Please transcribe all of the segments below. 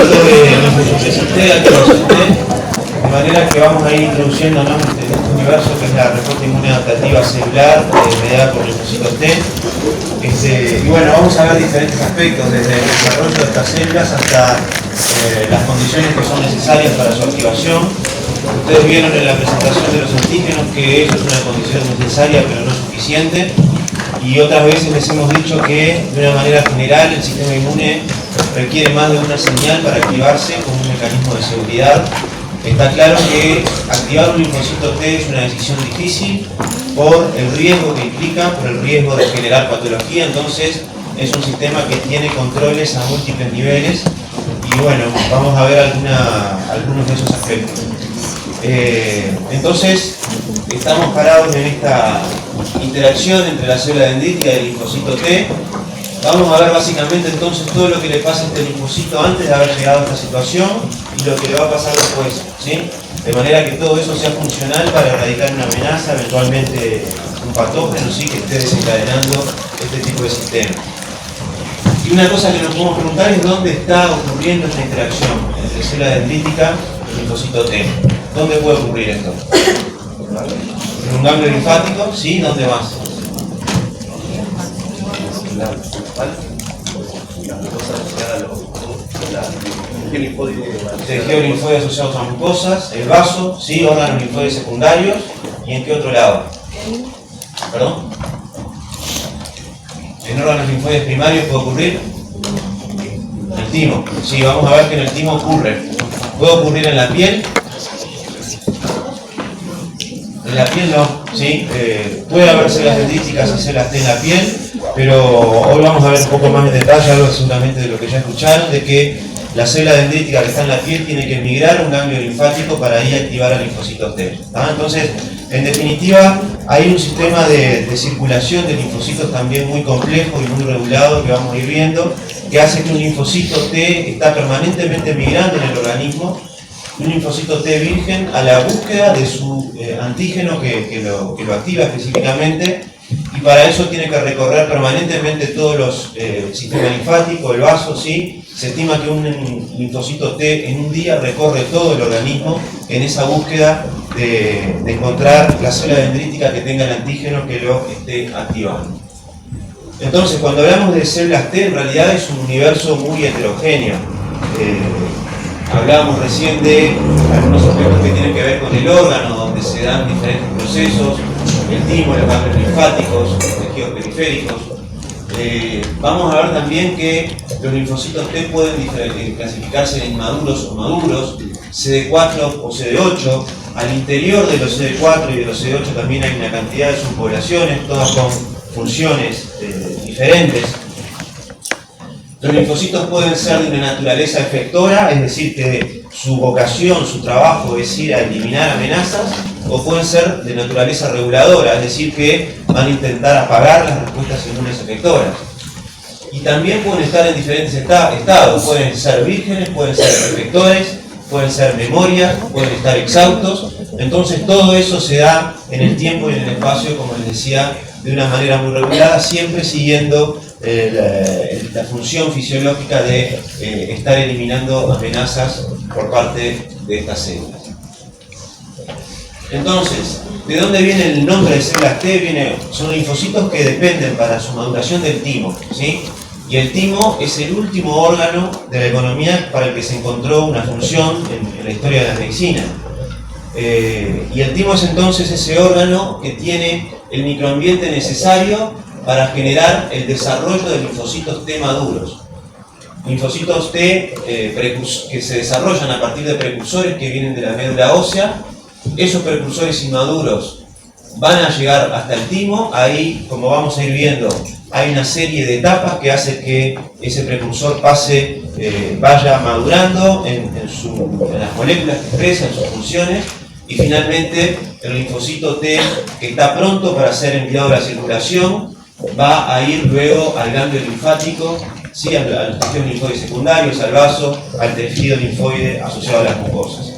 poquito de manera que vamos a ir introduciéndonos en este universo que es la respuesta inmune adaptativa celular mediada por linfocitos T. Y bueno, vamos a ver diferentes aspectos, desde el desarrollo de estas células hasta las condiciones que son necesarias para su activación. Ustedes vieron en la presentación de los antígenos que eso es una condición necesaria pero no suficiente. Y otras veces les hemos dicho que de una manera general el sistema inmune requiere más de una señal para activarse como un mecanismo de seguridad. Está claro que activar un linfocito T es una decisión difícil por el riesgo que implica, por el riesgo de generar patología. Entonces es un sistema que tiene controles a múltiples niveles y bueno, vamos a ver algunos de esos aspectos. Entonces estamos parados en esta interacción entre la célula dendrítica y el linfocito T. Vamos a ver básicamente entonces todo lo que le pasa a este linfocito antes de haber llegado a esta situación y lo que le va a pasar después, ¿sí? De manera que todo eso sea funcional para erradicar una amenaza, eventualmente un patógeno, ¿sí? Que esté desencadenando este tipo de sistema. Y una cosa que nos podemos preguntar es dónde está ocurriendo esta interacción entre célula dendrítica y linfocito T. ¿Dónde puede ocurrir esto? ¿En un ganglio linfático? ¿Sí? ¿Dónde más? Tejido linfoide asociados a mucosas, el vaso, sí, órganos linfoides secundarios. ¿Y en qué otro lado? ¿Perdón? ¿En órganos linfoides primarios puede ocurrir? El timo, sí, vamos a ver que en el timo ocurre. ¿Puede ocurrir en la piel? En la piel no, ¿sí? Puede haber células dendríticas y células T en la piel, pero hoy vamos a ver un poco más en detalle, algo seguramente de lo que ya escucharon, de que la célula dendrítica que está en la piel tiene que migrar a un ganglio linfático para ahí activar al linfocito T. Entonces, en definitiva, hay un sistema de circulación de linfocitos también muy complejo y muy regulado que vamos a ir viendo, que hace que un linfocito T está permanentemente migrando en el organismo, un linfocito T virgen a la búsqueda de su antígeno que lo activa específicamente, y para eso tiene que recorrer permanentemente todos los sistemas linfáticos, el vaso, ¿sí? Se estima que un linfocito T en un día recorre todo el organismo en esa búsqueda de encontrar la célula dendrítica que tenga el antígeno que lo esté activando. Entonces, cuando hablamos de células T, en realidad es un universo muy heterogéneo. Hablábamos recién de algunos aspectos que tienen que ver con el órgano, donde se dan diferentes procesos, el timo, los ganglios linfáticos, los tejidos periféricos. Vamos a ver también que los linfocitos T pueden clasificarse en inmaduros o maduros, CD4 o CD8. Al interior de los CD4 y de los CD8 también hay una cantidad de subpoblaciones, todas con funciones diferentes. Los linfocitos pueden ser de una naturaleza efectora, es decir, que su vocación, su trabajo es ir a eliminar amenazas, o pueden ser de naturaleza reguladora, es decir, que van a intentar apagar las respuestas inmunes efectoras. Y también pueden estar en diferentes estados, pueden ser vírgenes, pueden ser efectores, pueden ser memorias, pueden estar exhaustos. Entonces todo eso se da en el tiempo y en el espacio, como les decía, de una manera muy regulada, siempre siguiendo la función fisiológica de estar eliminando amenazas por parte de estas células. Entonces, ¿de dónde viene el nombre de células T? Son linfocitos que dependen para su maduración del timo, ¿sí? Y el timo es el último órgano de la economía para el que se encontró una función en la historia de la medicina. Y el timo es entonces ese órgano que tiene el microambiente necesario para generar el desarrollo de linfocitos T maduros. Linfocitos T que se desarrollan a partir de precursores que vienen de la médula ósea. Esos precursores inmaduros van a llegar hasta el timo. Ahí, como vamos a ir viendo, hay una serie de etapas que hace que ese precursor vaya madurando en las moléculas que expresa, en sus funciones, y finalmente el linfocito T, que está pronto para ser enviado a la circulación, va a ir luego al ganglio linfático, ¿sí? A los tejidos linfoides secundarios, al vaso, al tejido linfoide asociado a las mucosas.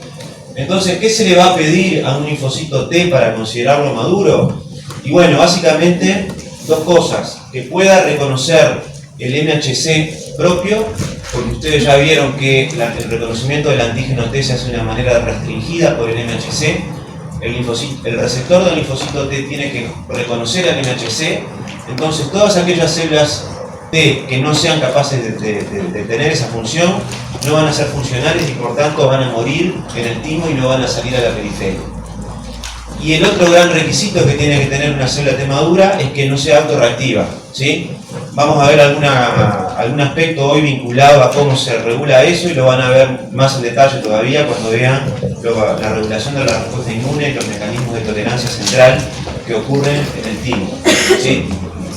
Entonces, ¿qué se le va a pedir a un linfocito T para considerarlo maduro? Y bueno, básicamente dos cosas: que pueda reconocer el MHC propio porque ustedes ya vieron que el reconocimiento del antígeno T se hace de una manera restringida por el MHC. El receptor del linfocito T tiene que reconocer al MHC, entonces todas aquellas células T que no sean capaces de tener esa función no van a ser funcionales y por tanto van a morir en el timo y no van a salir a la periferia. Y el otro gran requisito que tiene que tener una célula T madura es que no sea autorreactiva, ¿sí? Vamos a ver algún aspecto hoy vinculado a cómo se regula eso y lo van a ver más en detalle todavía cuando vean la regulación de la respuesta inmune y los mecanismos de tolerancia central que ocurren en el timo, ¿sí?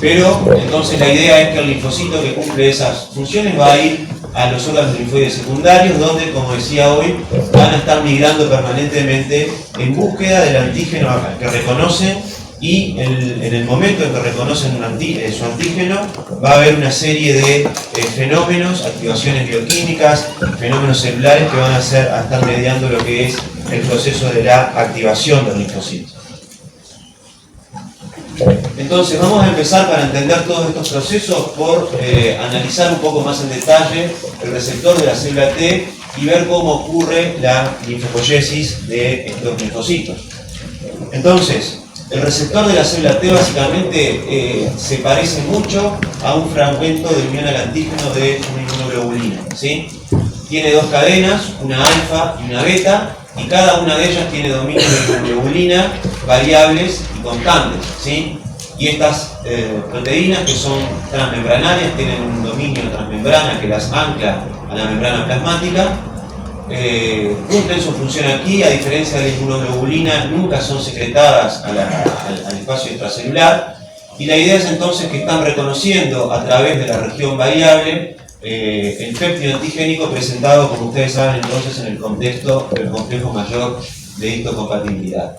Pero entonces la idea es que el linfocito que cumple esas funciones va a ir a los órganos linfoides secundarios, donde, como decía hoy, van a estar migrando permanentemente en búsqueda del antígeno que reconocen, y en el momento en que reconocen su antígeno va a haber una serie de fenómenos, activaciones bioquímicas, fenómenos celulares que van a estar mediando lo que es el proceso de la activación del linfocito. Entonces vamos a empezar, para entender todos estos procesos, por analizar un poco más en detalle el receptor de la célula T y ver cómo ocurre la linfopoiesis de estos linfocitos. Entonces, el receptor de la célula T básicamente se parece mucho a un fragmento de unión al antígeno de una inmunoglobulina, ¿sí? Tiene dos cadenas, una alfa y una beta, y cada una de ellas tiene dominios de inmunoglobulina variables y constantes, ¿sí? Y estas proteínas, que son transmembranarias, tienen un dominio transmembrana que las ancla a la membrana plasmática, cumplen su función aquí. A diferencia de la inmunoglobulina, nunca son secretadas al espacio extracelular, y la idea es entonces que están reconociendo a través de la región variable el péptido antigénico presentado, como ustedes saben, entonces en el contexto del complejo mayor de histocompatibilidad.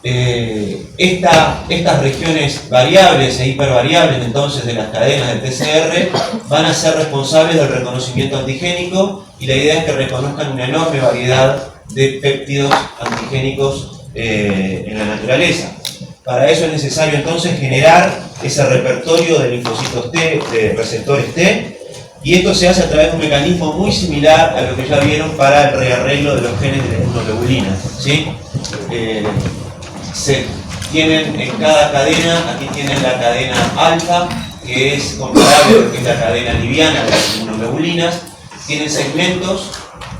Estas regiones variables e hipervariables entonces de las cadenas del TCR van a ser responsables del reconocimiento antigénico, y la idea es que reconozcan una enorme variedad de péptidos antigénicos en la naturaleza. Para eso es necesario entonces generar ese repertorio de linfocitos T, de receptores T, y esto se hace a través de un mecanismo muy similar a lo que ya vieron para el rearreglo de los genes de la inmunoglobulina, ¿sí? Se tienen en cada cadena, aquí tienen la cadena alfa, que es comparable a lo que es la cadena liviana de las inmunoglobulinas, tienen segmentos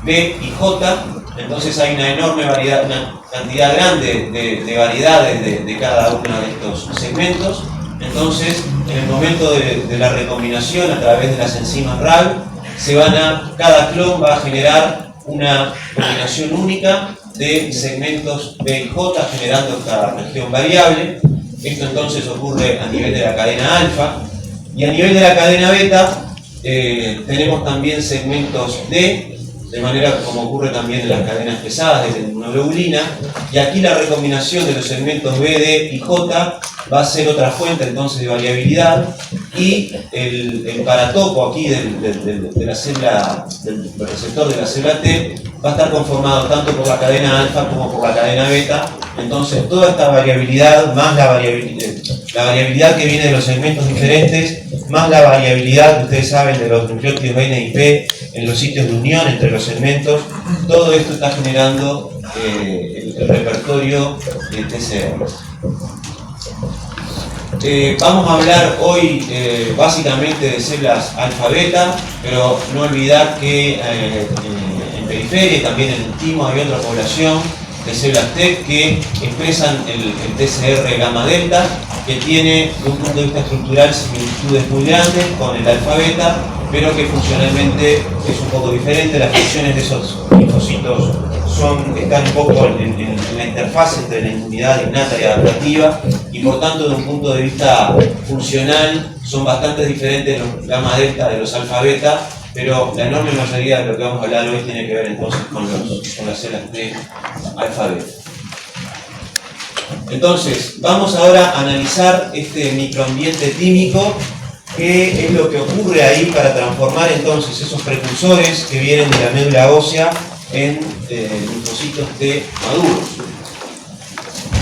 B y J, entonces hay una enorme variedad, una cantidad grande de variedades de cada uno de estos segmentos. Entonces, en el momento de la recombinación a través de las enzimas RAG, cada clon va a generar una combinación única de segmentos B y J, generando esta región variable. Esto entonces ocurre a nivel de la cadena alfa, y a nivel de la cadena beta tenemos también segmentos D, de manera como ocurre también en las cadenas pesadas de la inmunoglobulina, y aquí la recombinación de los segmentos B, D y J va a ser otra fuente entonces de variabilidad, y el paratopo aquí de la célula, del receptor de la célula T va a estar conformado tanto por la cadena alfa como por la cadena beta. Entonces toda esta variabilidad, más la variabilidad que viene de los segmentos diferentes, más la variabilidad que ustedes saben de los nucleótidos N y P en los sitios de unión entre los segmentos, todo esto está generando el repertorio de TCR. Vamos a hablar hoy básicamente de células alfa-beta, pero no olvidar que en periferia y también en el timo hay otra población de células T que expresan el TCR gamma-delta, que tiene, de un punto de vista estructural, similitudes muy grandes con el alfa-beta, pero que funcionalmente es un poco diferente. Las funciones de esos linfocitos están un poco en la interfaz entre la inmunidad innata y adaptativa, y por tanto, de un punto de vista funcional, son bastante diferentes los gamma-delta de los alfa-beta, pero la enorme mayoría de lo que vamos a hablar hoy tiene que ver entonces con las células de alfa-beta. Entonces, vamos ahora a analizar este microambiente tímico, qué es lo que ocurre ahí para transformar entonces esos precursores que vienen de la médula ósea en linfocitos T maduros.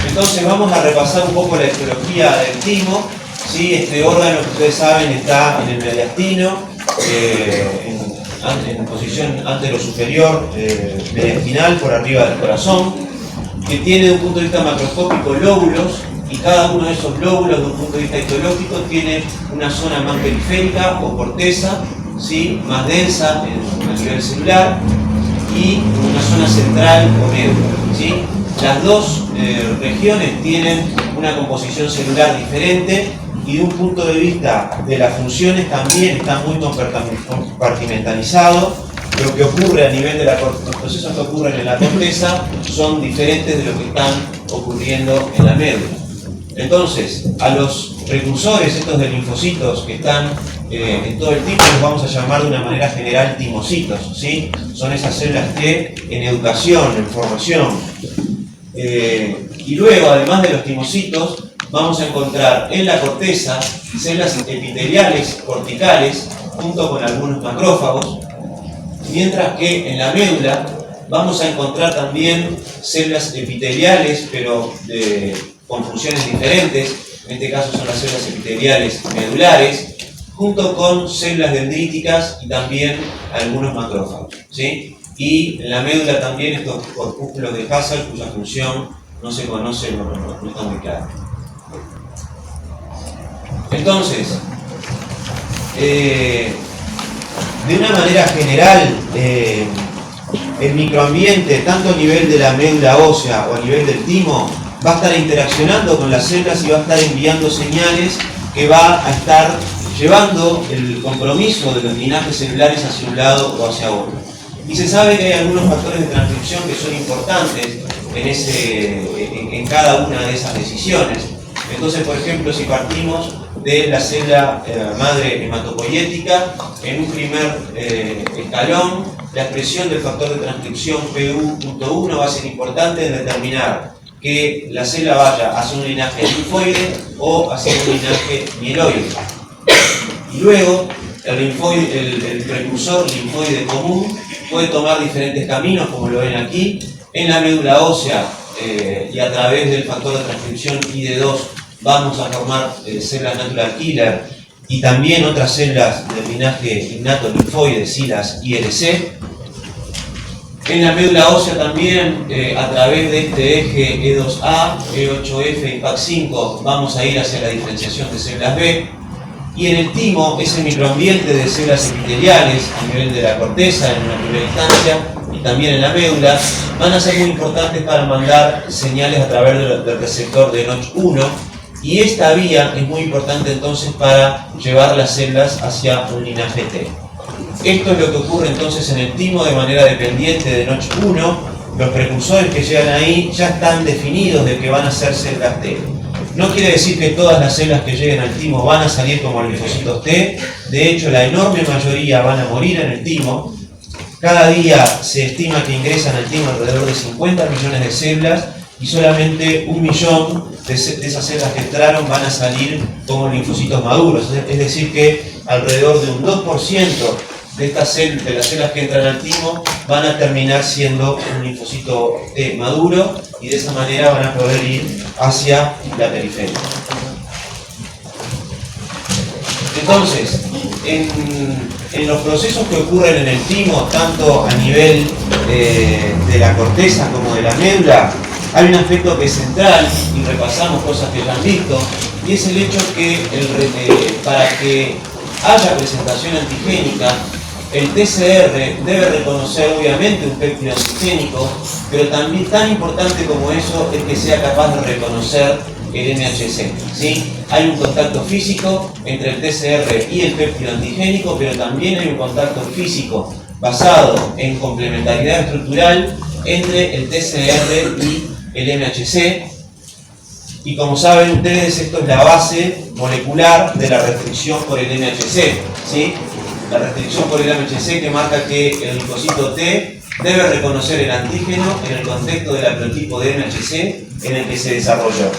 Entonces vamos a repasar un poco la histología del timo, ¿sí? Este órgano que ustedes saben está en el mediastino, en posición antero-superior, meridional, por arriba del corazón, que tiene de un punto de vista macroscópico lóbulos, y cada uno de esos lóbulos, de un punto de vista etiológico, tiene una zona más periférica o corteza, ¿sí?, más densa a nivel celular, y una zona central o médula, ¿sí? Las dos regiones tienen una composición celular diferente y de un punto de vista de las funciones también está muy compartimentalizado. Lo que ocurre a nivel de los procesos que ocurren en la corteza son diferentes de lo que están ocurriendo en la médula. Entonces, a los precursores estos de linfocitos que están en todo el tipo los vamos a llamar de una manera general timocitos, ¿sí? Son esas células T en educación, en formación. Y luego, además de los timocitos, vamos a encontrar en la corteza células epiteliales corticales junto con algunos macrófagos, mientras que en la médula vamos a encontrar también células epiteliales, pero con funciones diferentes. En este caso son las células epiteliales medulares, junto con células dendríticas y también algunos macrófagos, ¿sí? Y en la médula también estos corpúsculos de Hassall, cuya función no se conoce, no está muy clara. Entonces, de una manera general, el microambiente, tanto a nivel de la médula ósea o a nivel del timo, va a estar interaccionando con las células y va a estar enviando señales que va a estar llevando el compromiso de los linajes celulares hacia un lado o hacia otro. Y se sabe que hay algunos factores de transcripción que son importantes en cada una de esas decisiones. Entonces, por ejemplo, si partimos de la célula madre hematopoyética, en un primer escalón, la expresión del factor de transcripción PU.1 va a ser importante en determinar que la célula vaya hacia un linaje linfoide o hacia un linaje mieloide. Y luego, el precursor linfoide común puede tomar diferentes caminos, como lo ven aquí. En la médula ósea y a través del factor de transcripción ID2 vamos a formar células natural killer y también otras células del linaje innato linfoide, SILAS y ILC. En la médula ósea también, a través de este eje E2A, E8F y PAC5, vamos a ir hacia la diferenciación de células B. Y en el timo, ese microambiente de células epiteliales a nivel de la corteza, en una primera instancia, y también en la médula, van a ser muy importantes para mandar señales a través del receptor de Notch1. Y esta vía es muy importante entonces para llevar las células hacia un linaje T. Esto es lo que ocurre entonces en el timo de manera dependiente de Notch1. Los precursores que llegan ahí ya están definidos de que van a ser células T. No quiere decir que todas las células que lleguen al timo van a salir como linfocitos T. De hecho, la enorme mayoría van a morir en el timo. Cada día se estima que ingresan al timo alrededor de 50 millones de células y solamente 1 millón de esas células que entraron van a salir como linfocitos maduros. Es decir que alrededor de un 2% de las células que entran al timo van a terminar siendo un linfocito T maduro y de esa manera van a poder ir hacia la periferia. Entonces, en los procesos que ocurren en el timo, tanto a nivel de la corteza como de la médula, hay un aspecto que es central, y repasamos cosas que ya han visto, y es el hecho que para que haya presentación antigénica, el TCR debe reconocer obviamente un péptido antigénico, pero también tan importante como eso es que sea capaz de reconocer el MHC, ¿sí? Hay un contacto físico entre el TCR y el péptido antigénico, pero también hay un contacto físico basado en complementariedad estructural entre el TCR y el MHC. Y como saben ustedes, esto es la base molecular de la restricción por el MHC, ¿sí? La restricción por el MHC que marca que el linfocito T debe reconocer el antígeno en el contexto del haplotipo de MHC en el que se desarrolló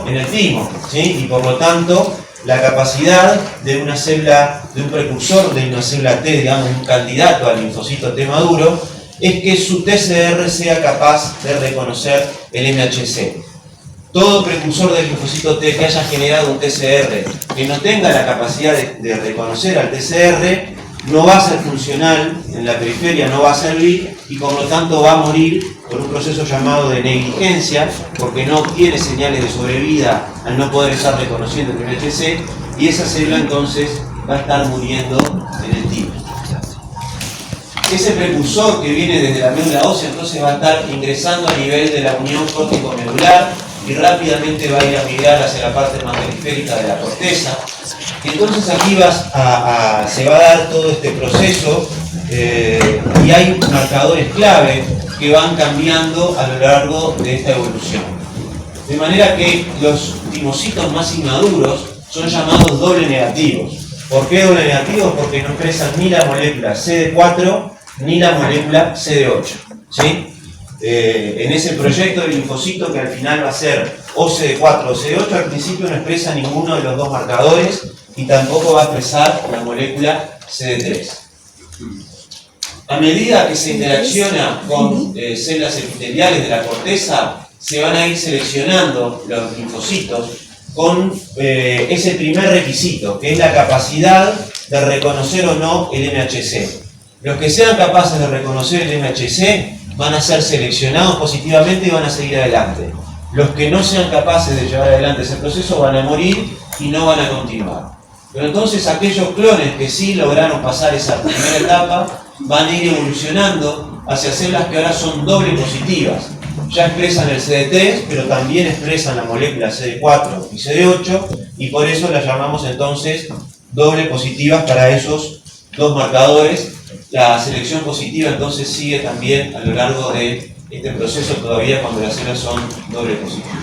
en el timo, ¿sí? Y por lo tanto, la capacidad de una célula, de un precursor de una célula T, digamos, un candidato al linfocito T maduro, es que su TCR sea capaz de reconocer el MHC. todo precursor del linfocito T que haya generado un TCR que no tenga la capacidad de reconocer al TCR no va a ser funcional en la periferia, no va a servir y por lo tanto va a morir por un proceso llamado de negligencia porque no obtiene señales de sobrevida al no poder estar reconociendo el MHC y esa célula entonces va a estar muriendo en el timo. Ese precursor que viene desde la médula ósea entonces va a estar ingresando a nivel de la unión córtico-medular y rápidamente va a ir a migrar hacia la parte más periférica de la corteza. Y entonces aquí se va a dar todo este proceso y hay marcadores clave que van cambiando a lo largo de esta evolución. De manera que los timocitos más inmaduros son llamados doble negativos. ¿Por qué doble negativos? Porque no expresan ni la molécula CD4 ni la molécula CD8. ¿Sí? En ese proyecto del linfocito que al final va a ser o CD4 o CD8, al principio no expresa ninguno de los dos marcadores y tampoco va a expresar la molécula CD3. A medida que se interacciona con células epiteliales de la corteza, se van a ir seleccionando los linfocitos con ese primer requisito, que es la capacidad de reconocer o no el MHC. Los que sean capaces de reconocer el MHC van a ser seleccionados positivamente y van a seguir adelante. Los que no sean capaces de llevar adelante ese proceso van a morir y no van a continuar. Pero entonces aquellos clones que sí lograron pasar esa primera etapa van a ir evolucionando hacia células que ahora son doble positivas. Ya expresan el CD3, pero también expresan la molécula CD4 y CD8 y por eso las llamamos entonces doble positivas para esos dos marcadores. La selección positiva entonces sigue también a lo largo de este proceso todavía cuando las células son doble positivas.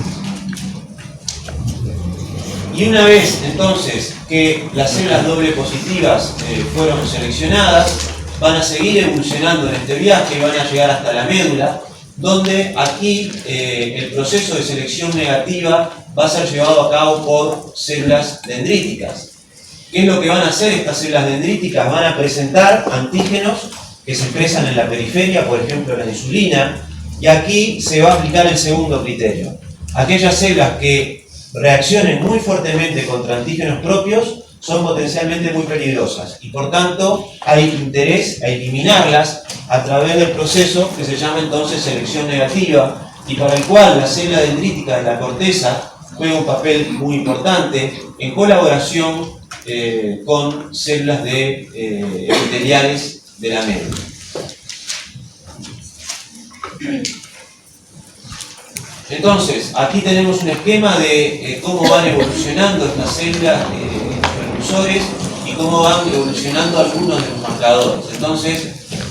Y una vez entonces que las células doble positivas fueron seleccionadas, van a seguir evolucionando en este viaje y van a llegar hasta la médula, donde aquí el proceso de selección negativa va a ser llevado a cabo por células dendríticas. ¿Qué es lo que van a hacer estas células dendríticas? Van a presentar antígenos que se expresan en la periferia, por ejemplo la insulina, y aquí se va a aplicar el segundo criterio. Aquellas células que reaccionen muy fuertemente contra antígenos propios son potencialmente muy peligrosas y por tanto hay interés a eliminarlas a través del proceso que se llama entonces selección negativa y para el cual la célula dendrítica de la corteza juega un papel muy importante en colaboración con células epiteliales de la médula. Entonces, aquí tenemos un esquema de cómo van evolucionando estas células, precursores, y cómo van evolucionando algunos de los marcadores. Entonces,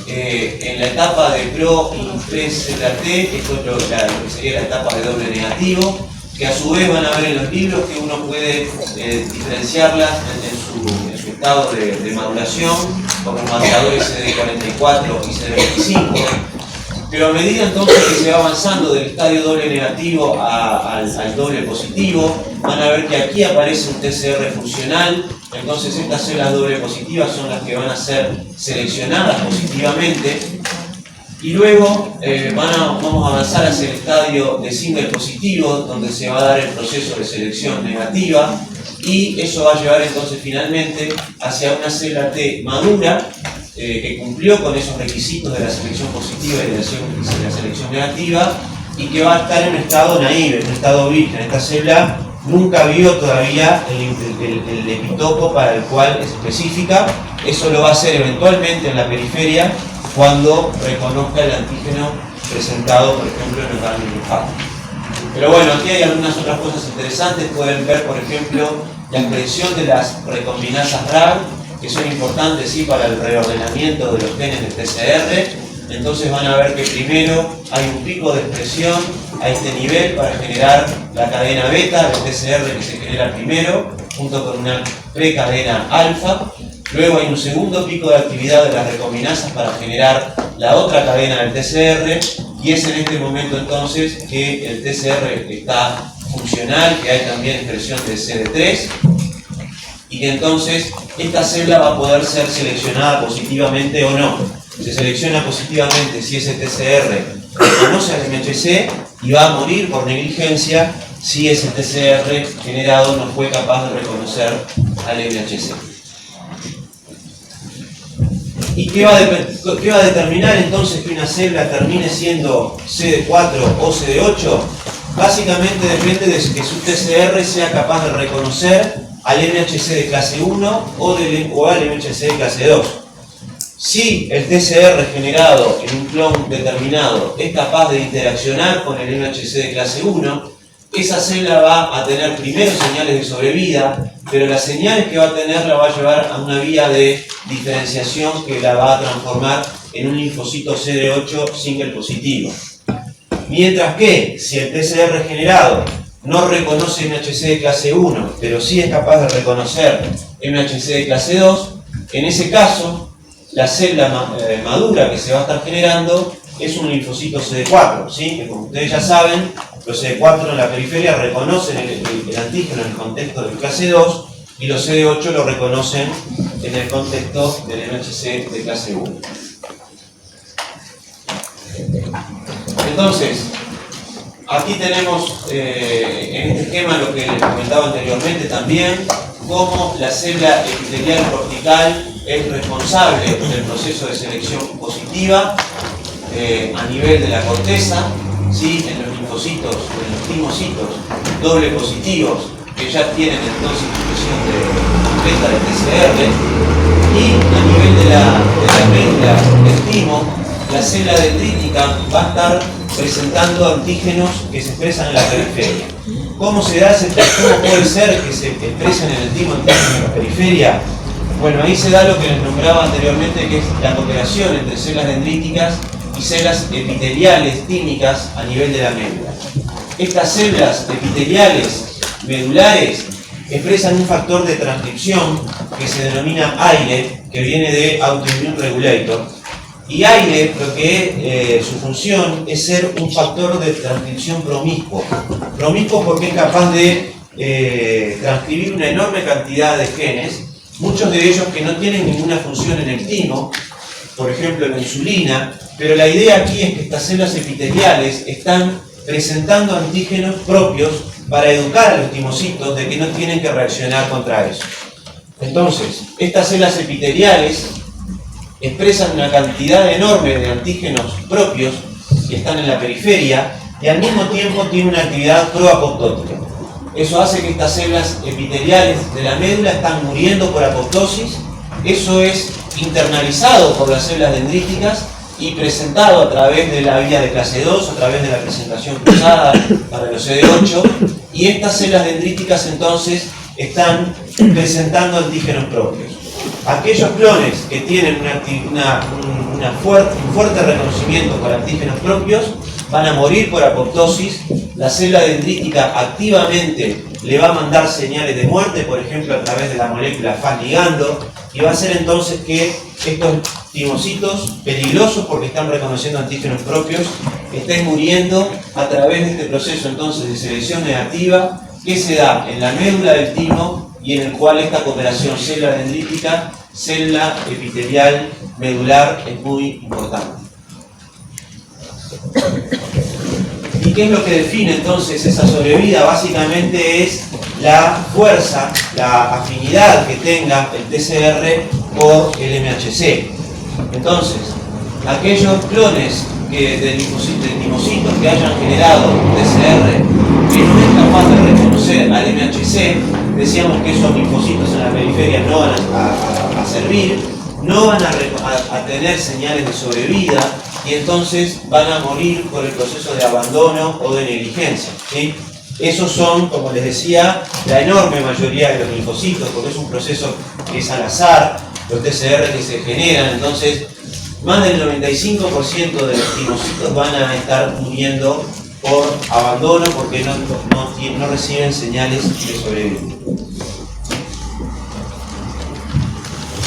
en la etapa de pro y pre-célula T, esto es lo que sería la etapa de doble negativo, que a su vez van a ver en los libros que uno puede diferenciarlas en su estado de maduración, con los marcadores CD44 y CD25. Pero a medida entonces que se va avanzando del estadio doble negativo al doble positivo, van a ver que aquí aparece un TCR funcional, entonces estas células doble positivas son las que van a ser seleccionadas positivamente, y luego vamos a avanzar hacia el estadio de single positivo, donde se va a dar el proceso de selección negativa, y eso va a llevar entonces finalmente hacia una célula T madura, que cumplió con esos requisitos de la selección positiva y de la selección negativa y que va a estar en un estado naive, en un estado virgen. Esta célula nunca vio todavía el epitopo para el cual es específica. Eso lo va a hacer eventualmente en la periferia cuando reconozca el antígeno presentado, por ejemplo, en el carne linfático. Pero bueno, aquí hay algunas otras cosas interesantes. Pueden ver, por ejemplo, la expresión de las recombinasas RAG, que son importantes ¿sí? Para el reordenamiento de los genes del TCR. Entonces van a ver que primero hay un pico de expresión a este nivel para generar la cadena beta del TCR que se genera primero, junto con una precadena alfa. Luego hay un segundo pico de actividad de las recombinasas para generar la otra cadena del TCR, y es en este momento entonces que el TCR está funcional, que hay también expresión de CD3, y que entonces esta célula va a poder ser seleccionada positivamente o no. Se selecciona positivamente si ese TCR reconoce al MHC y va a morir por negligencia si ese TCR generado no fue capaz de reconocer al MHC. ¿Y qué va a determinar entonces que una célula termine siendo CD4 o CD8? Básicamente depende de que su TCR sea capaz de reconocer al MHC de clase 1 o al MHC de clase 2. Si el TCR generado en un clon determinado es capaz de interaccionar con el MHC de clase 1, esa célula va a tener primero señales de sobrevida, pero las señales que va a tener la va a llevar a una vía de diferenciación que la va a transformar en un linfocito CD8 single positivo. Mientras que, si el TCR generado no reconoce MHC de clase 1, pero sí es capaz de reconocer MHC de clase 2, en ese caso, la célula madura que se va a estar generando es un linfocito CD4, ¿sí? Que como ustedes ya saben, los CD4 en la periferia reconocen el antígeno en el contexto del clase 2 y los CD8 lo reconocen en el contexto del MHC de clase 1. Entonces, aquí tenemos en este esquema lo que les comentaba anteriormente también, cómo la célula epitelial cortical es responsable del proceso de selección positiva a nivel de la corteza, ¿sí? En los linfocitos, en los timocitos doble positivos que ya tienen entonces expresión completa de TCR, y a nivel de la médula del timo, la célula dendrítica va a estar presentando antígenos que se expresan en la periferia. ¿Cómo se da cómo puede ser que se expresen en el timo antígenos en la periferia? Bueno, ahí se da lo que les nombraba anteriormente, que es la cooperación entre células dendríticas y células epiteliales tímicas a nivel de la médula. Estas células epiteliales medulares expresan un factor de transcripción que se denomina AIRE, que viene de Autoimmune Regulator. Y AIRE, lo que su función es ser un factor de transcripción promiscuo. Promiscuo porque es capaz de transcribir una enorme cantidad de genes, muchos de ellos que no tienen ninguna función en el timo, por ejemplo la insulina, pero la idea aquí es que estas células epiteliales están presentando antígenos propios para educar a los timocitos de que no tienen que reaccionar contra eso. Entonces, estas células epiteliales expresan una cantidad enorme de antígenos propios que están en la periferia y al mismo tiempo tienen una actividad proapoptótica. Eso hace que estas células epiteliales de la médula están muriendo por apoptosis. Eso es internalizado por las células dendríticas y presentado a través de la vía de clase 2, a través de la presentación cruzada para los CD8, y estas células dendríticas entonces están presentando antígenos propios. Aquellos clones que tienen un fuerte reconocimiento por antígenos propios van a morir por apoptosis. La célula dendrítica activamente le va a mandar señales de muerte, por ejemplo a través de la molécula Fas ligando, y va a hacer entonces que estos timocitos peligrosos porque están reconociendo antígenos propios estén muriendo a través de este proceso entonces de selección negativa que se da en la médula del timo y en el cual esta cooperación célula dendrítica, célula epitelial medular es muy importante. ¿Y qué es lo que define entonces esa sobrevida? Básicamente es la fuerza, la afinidad que tenga el TCR por el MHC. Entonces, aquellos clones de timocitos que hayan generado un TCR que no es capaz de reconocer al MHC, decíamos que esos linfocitos en la periferia no van a servir, no van a tener señales de sobrevida y entonces van a morir por el proceso de abandono o de negligencia, ¿sí? Esos son, como les decía, la enorme mayoría de los linfocitos, porque es un proceso que es al azar, los TCR que se generan, entonces más del 95% de los timocitos van a estar muriendo por abandono porque no reciben señales de sobrevida.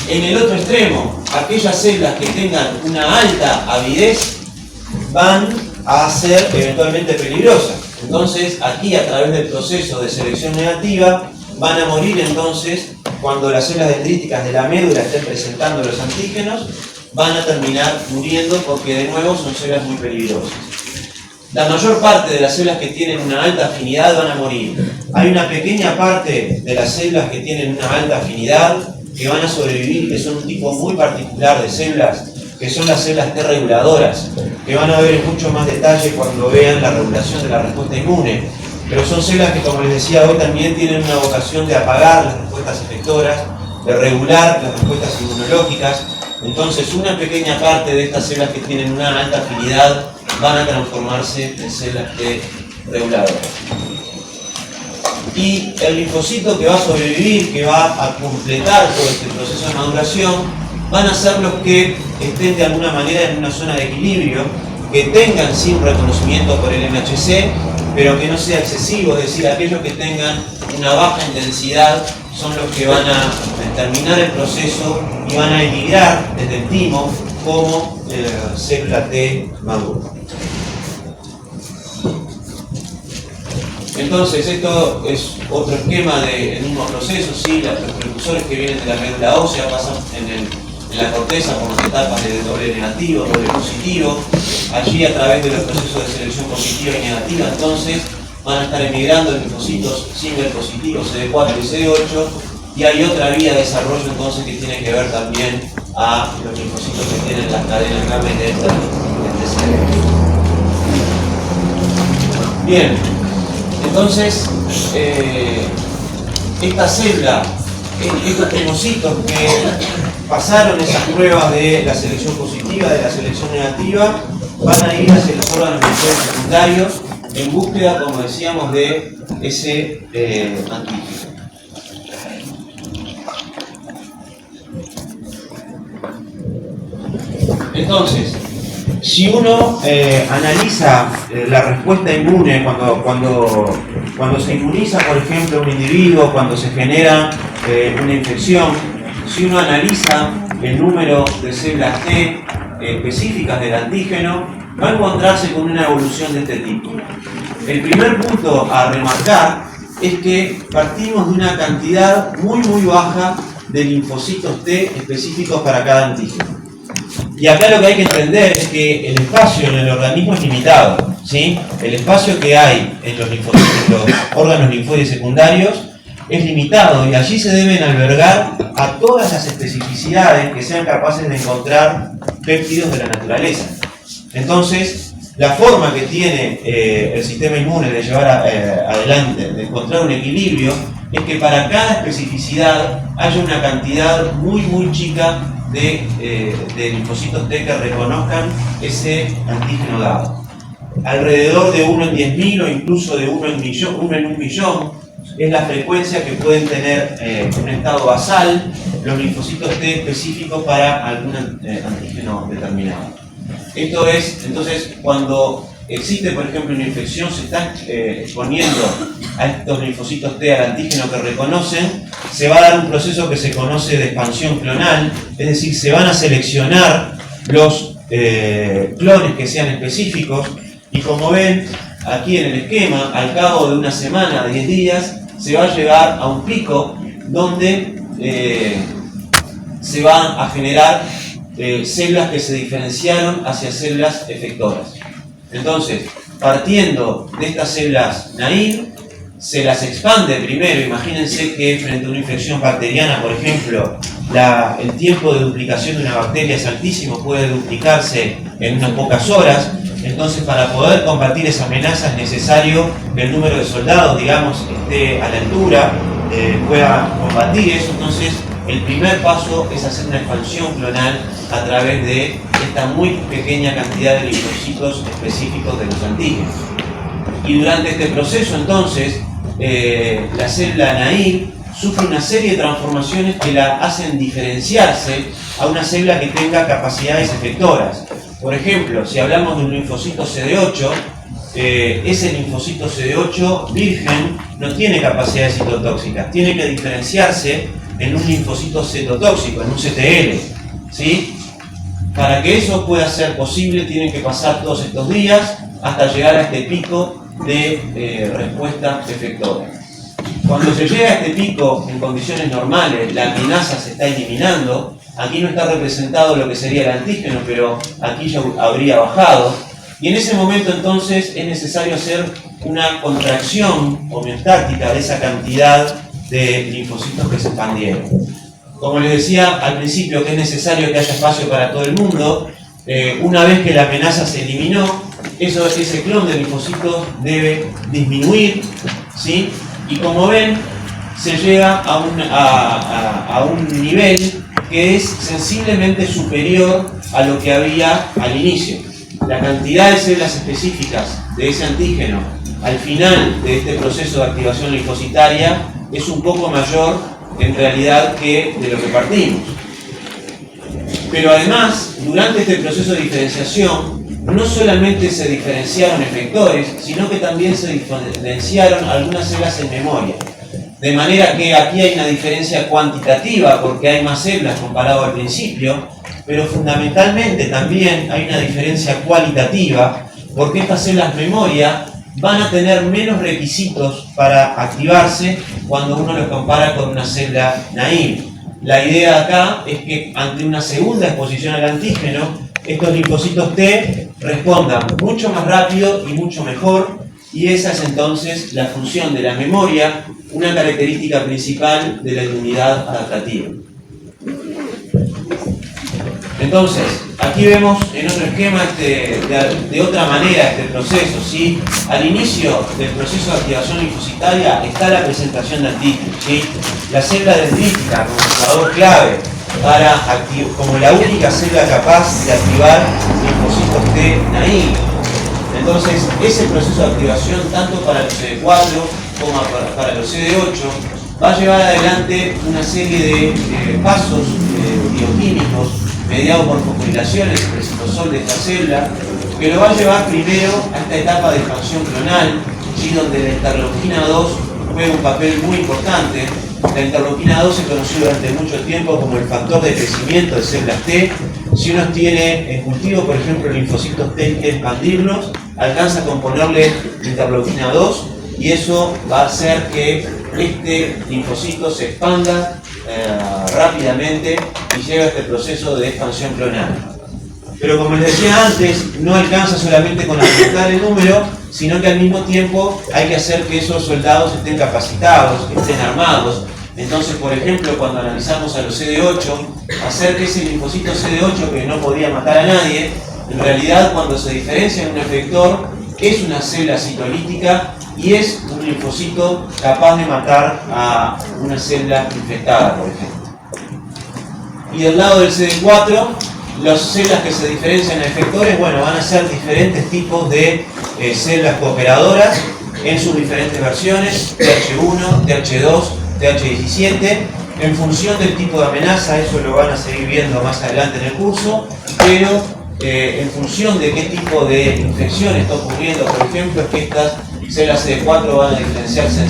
En el otro extremo, aquellas células que tengan una alta avidez van a ser eventualmente peligrosas. Entonces, aquí a través del proceso de selección negativa, van a morir entonces, cuando las células dendríticas de la médula estén presentando los antígenos, van a terminar muriendo porque de nuevo son células muy peligrosas. La mayor parte de las células que tienen una alta afinidad van a morir. Hay una pequeña parte de las células que tienen una alta afinidad que van a sobrevivir, que son un tipo muy particular de células, que son las células T reguladoras, que van a ver en mucho más detalle cuando vean la regulación de la respuesta inmune. Pero son células que, como les decía hoy, también tienen una vocación de apagar las respuestas efectoras, de regular las respuestas inmunológicas. Entonces, una pequeña parte de estas células que tienen una alta afinidad van a transformarse en células T reguladoras. Y el linfocito que va a sobrevivir, que va a completar todo este proceso de maduración, van a ser los que estén de alguna manera en una zona de equilibrio, que tengan sí un reconocimiento por el MHC, pero que no sea excesivo, es decir, aquellos que tengan una baja intensidad son los que van a terminar el proceso y van a emigrar desde el timo como célula T madura. Entonces, esto es otro esquema del mismo proceso, ¿sí? Los precursores que vienen de la médula ósea pasan en la corteza por las etapas de doble negativo, doble positivo. Allí, a través de los procesos de selección positiva y negativa, entonces van a estar emigrando linfocitos single positivos CD4 y CD8, y hay otra vía de desarrollo entonces que tiene que ver también a los linfocitos que tienen las cadenas gamma y delta de este cerebro. Bien, entonces esta célula, estos linfocitos que pasaron esas pruebas de la selección positiva, de la selección negativa, van a ir hacia los órganos linfoides secundarios en búsqueda, como decíamos, de ese antígeno. Entonces, si uno analiza la respuesta inmune cuando se inmuniza, por ejemplo, un individuo, cuando se genera una infección, si uno analiza el número de células T específicas del antígeno, va a encontrarse con una evolución de este tipo. El primer punto a remarcar es que partimos de una cantidad muy baja de linfocitos T específicos para cada antígeno. Y acá lo que hay que entender es que el espacio en el organismo es limitado, ¿sí? El espacio que hay en los órganos linfoides secundarios es limitado, y allí se deben albergar a todas las especificidades que sean capaces de encontrar péptidos de la naturaleza. Entonces, la forma que tiene el sistema inmune de llevar adelante, de encontrar un equilibrio, es que para cada especificidad haya una cantidad muy chica de linfocitos T que reconozcan ese antígeno dado. Alrededor de 1 en 10.000 o incluso de 1 en 1 millón es la frecuencia que pueden tener en un estado basal los linfocitos T específicos para algún antígeno determinado. Esto es, entonces, cuando existe, por ejemplo, una infección, se está exponiendo a estos linfocitos T al antígeno que reconocen, se va a dar un proceso que se conoce de expansión clonal, es decir, se van a seleccionar los clones que sean específicos, y como ven aquí en el esquema, al cabo de una semana, de 10 días, se va a llegar a un pico donde se van a generar células que se diferenciaron hacia células efectoras. Entonces, partiendo de estas células naive, se las expande primero. Imagínense que frente a una infección bacteriana, por ejemplo, el tiempo de duplicación de una bacteria es altísimo, puede duplicarse en unas pocas horas. Entonces, para poder combatir esa amenaza es necesario que el número de soldados, digamos, esté a la altura, pueda combatir eso. Entonces, el primer paso es hacer una expansión clonal a través de esta muy pequeña cantidad de linfocitos específicos de los antígenos. Y durante este proceso, entonces, la célula naive sufre una serie de transformaciones que la hacen diferenciarse a una célula que tenga capacidades efectoras. Por ejemplo, si hablamos de un linfocito CD8, ese linfocito CD8 virgen no tiene capacidades citotóxicas, tiene que diferenciarse en un linfocito cetotóxico, en un CTL, ¿sí? Para que eso pueda ser posible, tienen que pasar todos estos días hasta llegar a este pico de respuesta efectora. Cuando se llega a este pico en condiciones normales, la amenaza se está eliminando. Aquí no está representado lo que sería el antígeno, pero aquí ya habría bajado. Y en ese momento entonces es necesario hacer una contracción homeostática de esa cantidad de linfocitos que se expandieron. Como les decía al principio que es necesario que haya espacio para todo el mundo, una vez que la amenaza se eliminó, ese clon de linfocitos debe disminuir, ¿sí? Y como ven, se llega a un nivel que es sensiblemente superior a lo que había al inicio. La cantidad de células específicas de ese antígeno al final de este proceso de activación linfocitaria es un poco mayor en realidad que de lo que partimos. Pero además, durante este proceso de diferenciación, no solamente se diferenciaron efectores, sino que también se diferenciaron algunas células en memoria. De manera que aquí hay una diferencia cuantitativa porque hay más células comparado al principio, pero fundamentalmente también hay una diferencia cualitativa porque estas células memoria van a tener menos requisitos para activarse cuando uno los compara con una célula naive. La idea acá es que ante una segunda exposición al antígeno, estos linfocitos T respondan mucho más rápido y mucho mejor, y esa es entonces la función de la memoria, una característica principal de la inmunidad adaptativa. Entonces, aquí vemos en otro esquema de otra manera este proceso, ¿sí? Al inicio del proceso de activación linfocitaria está la presentación de antígenos, ¿sí? La célula dendrítica como jugador clave como la única célula capaz de activar linfocitos T naive. Entonces, ese proceso de activación, tanto para los CD4 como para los CD8, va a llevar adelante una serie de pasos bioquímicos mediados por fosforilaciones en el citosol de esta célula, que lo va a llevar primero a esta etapa de expansión clonal, ¿sí? Donde la interleuquina 2 juega un papel muy importante. La interleuquina 2 se conoció durante mucho tiempo como el factor de crecimiento de células T. Si uno tiene en cultivo, por ejemplo, linfocitos T y expandirlos, alcanza a componerle interleuquina 2 y eso va a hacer que este linfocito se expanda rápidamente y lleve a este proceso de expansión clonal. Pero como les decía antes, no alcanza solamente con aumentar el número, sino que al mismo tiempo hay que hacer que esos soldados estén capacitados, que estén armados. Entonces, por ejemplo, cuando analizamos a los CD8, hacer que ese linfocito CD8 que no podía matar a nadie, en realidad cuando se diferencia en un efector, es una célula citolítica y es un linfocito capaz de matar a una célula infectada, por ejemplo. Y del lado del CD4, las células que se diferencian en efectores, bueno, van a ser diferentes tipos de células cooperadoras en sus diferentes versiones, TH1, TH2, TH17, en función del tipo de amenaza, eso lo van a seguir viendo más adelante en el curso, pero en función de qué tipo de infección está ocurriendo, por ejemplo, es que estas células CD4 van a diferenciarse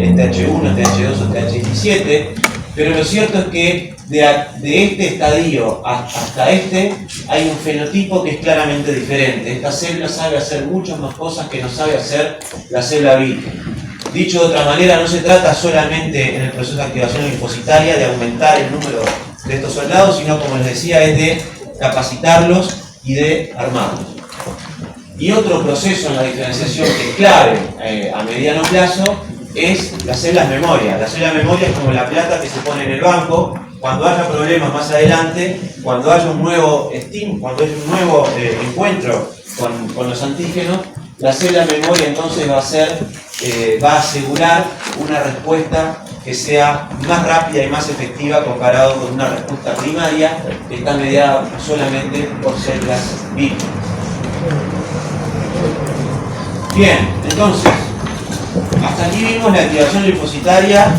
en TH1, TH2 o TH17, pero lo cierto es que de este estadio hasta este hay un fenotipo que es claramente diferente. Esta célula sabe hacer muchas más cosas que no sabe hacer la célula virgen. Dicho de otra manera, no se trata solamente en el proceso de activación linfocitaria de aumentar el número de estos soldados, sino, como les decía, es de capacitarlos y de armarlos. Y otro proceso en la diferenciación que es clave a mediano plazo es las células memoria. La célula memoria es como la plata que se pone en el banco. Cuando haya problemas más adelante, cuando haya un nuevo encuentro con los antígenos, la célula memoria entonces va a asegurar una respuesta que sea más rápida y más efectiva comparado con una respuesta primaria que está mediada solamente por células vírgenes. Bien, entonces, hasta aquí vimos la activación linfocitaria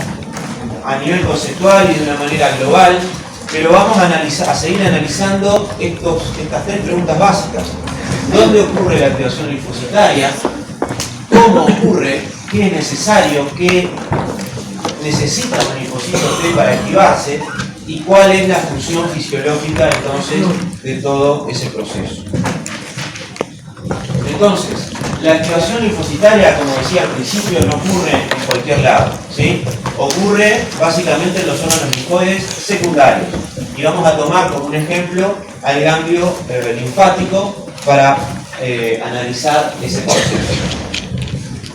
a nivel conceptual y de una manera global, pero vamos a seguir analizando estas tres preguntas básicas. ¿Dónde ocurre la activación linfocitaria? ¿Cómo ocurre? ¿Qué es necesario? ¿Qué necesita un linfocito T para activarse? ¿Y cuál es la función fisiológica entonces de todo ese proceso? Entonces, la activación linfocitaria, como decía al principio, no ocurre en cualquier lado, ¿sí? Ocurre básicamente en los órganos linfoides secundarios. Y vamos a tomar como un ejemplo al ganglio linfático para analizar ese proceso.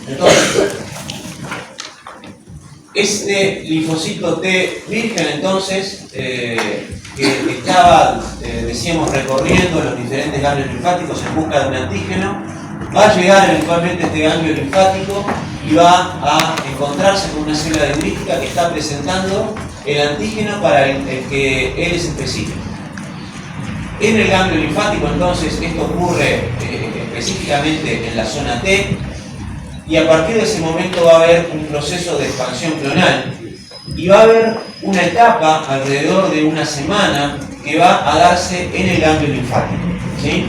Entonces, este linfocito T virgen, entonces, que estaba, decíamos, recorriendo los diferentes ganglios linfáticos en busca de un antígeno, va a llegar eventualmente a este ganglio linfático y va a encontrarse con una célula dendrítica que está presentando el antígeno para el que él es específico. En el ganglio linfático, entonces, esto ocurre específicamente en la zona T, y a partir de ese momento va a haber un proceso de expansión clonal y va a haber una etapa alrededor de una semana que va a darse en el ganglio linfático, ¿sí?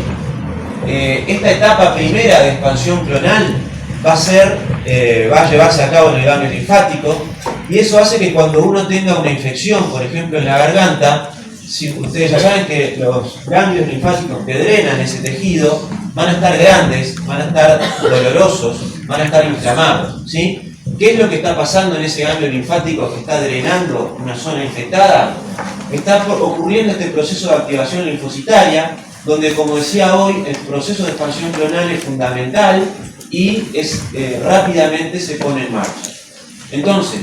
Esta etapa primera de expansión clonal va a llevarse a cabo en el ganglio linfático, y eso hace que cuando uno tenga una infección, por ejemplo en la garganta, si ustedes ya saben que los ganglios linfáticos que drenan ese tejido van a estar grandes, van a estar dolorosos, van a estar inflamados, ¿sí? ¿Qué es lo que está pasando en ese ganglio linfático que está drenando una zona infectada? Está ocurriendo este proceso de activación linfocitaria, donde, como decía hoy, el proceso de expansión clonal es fundamental y rápidamente se pone en marcha. Entonces,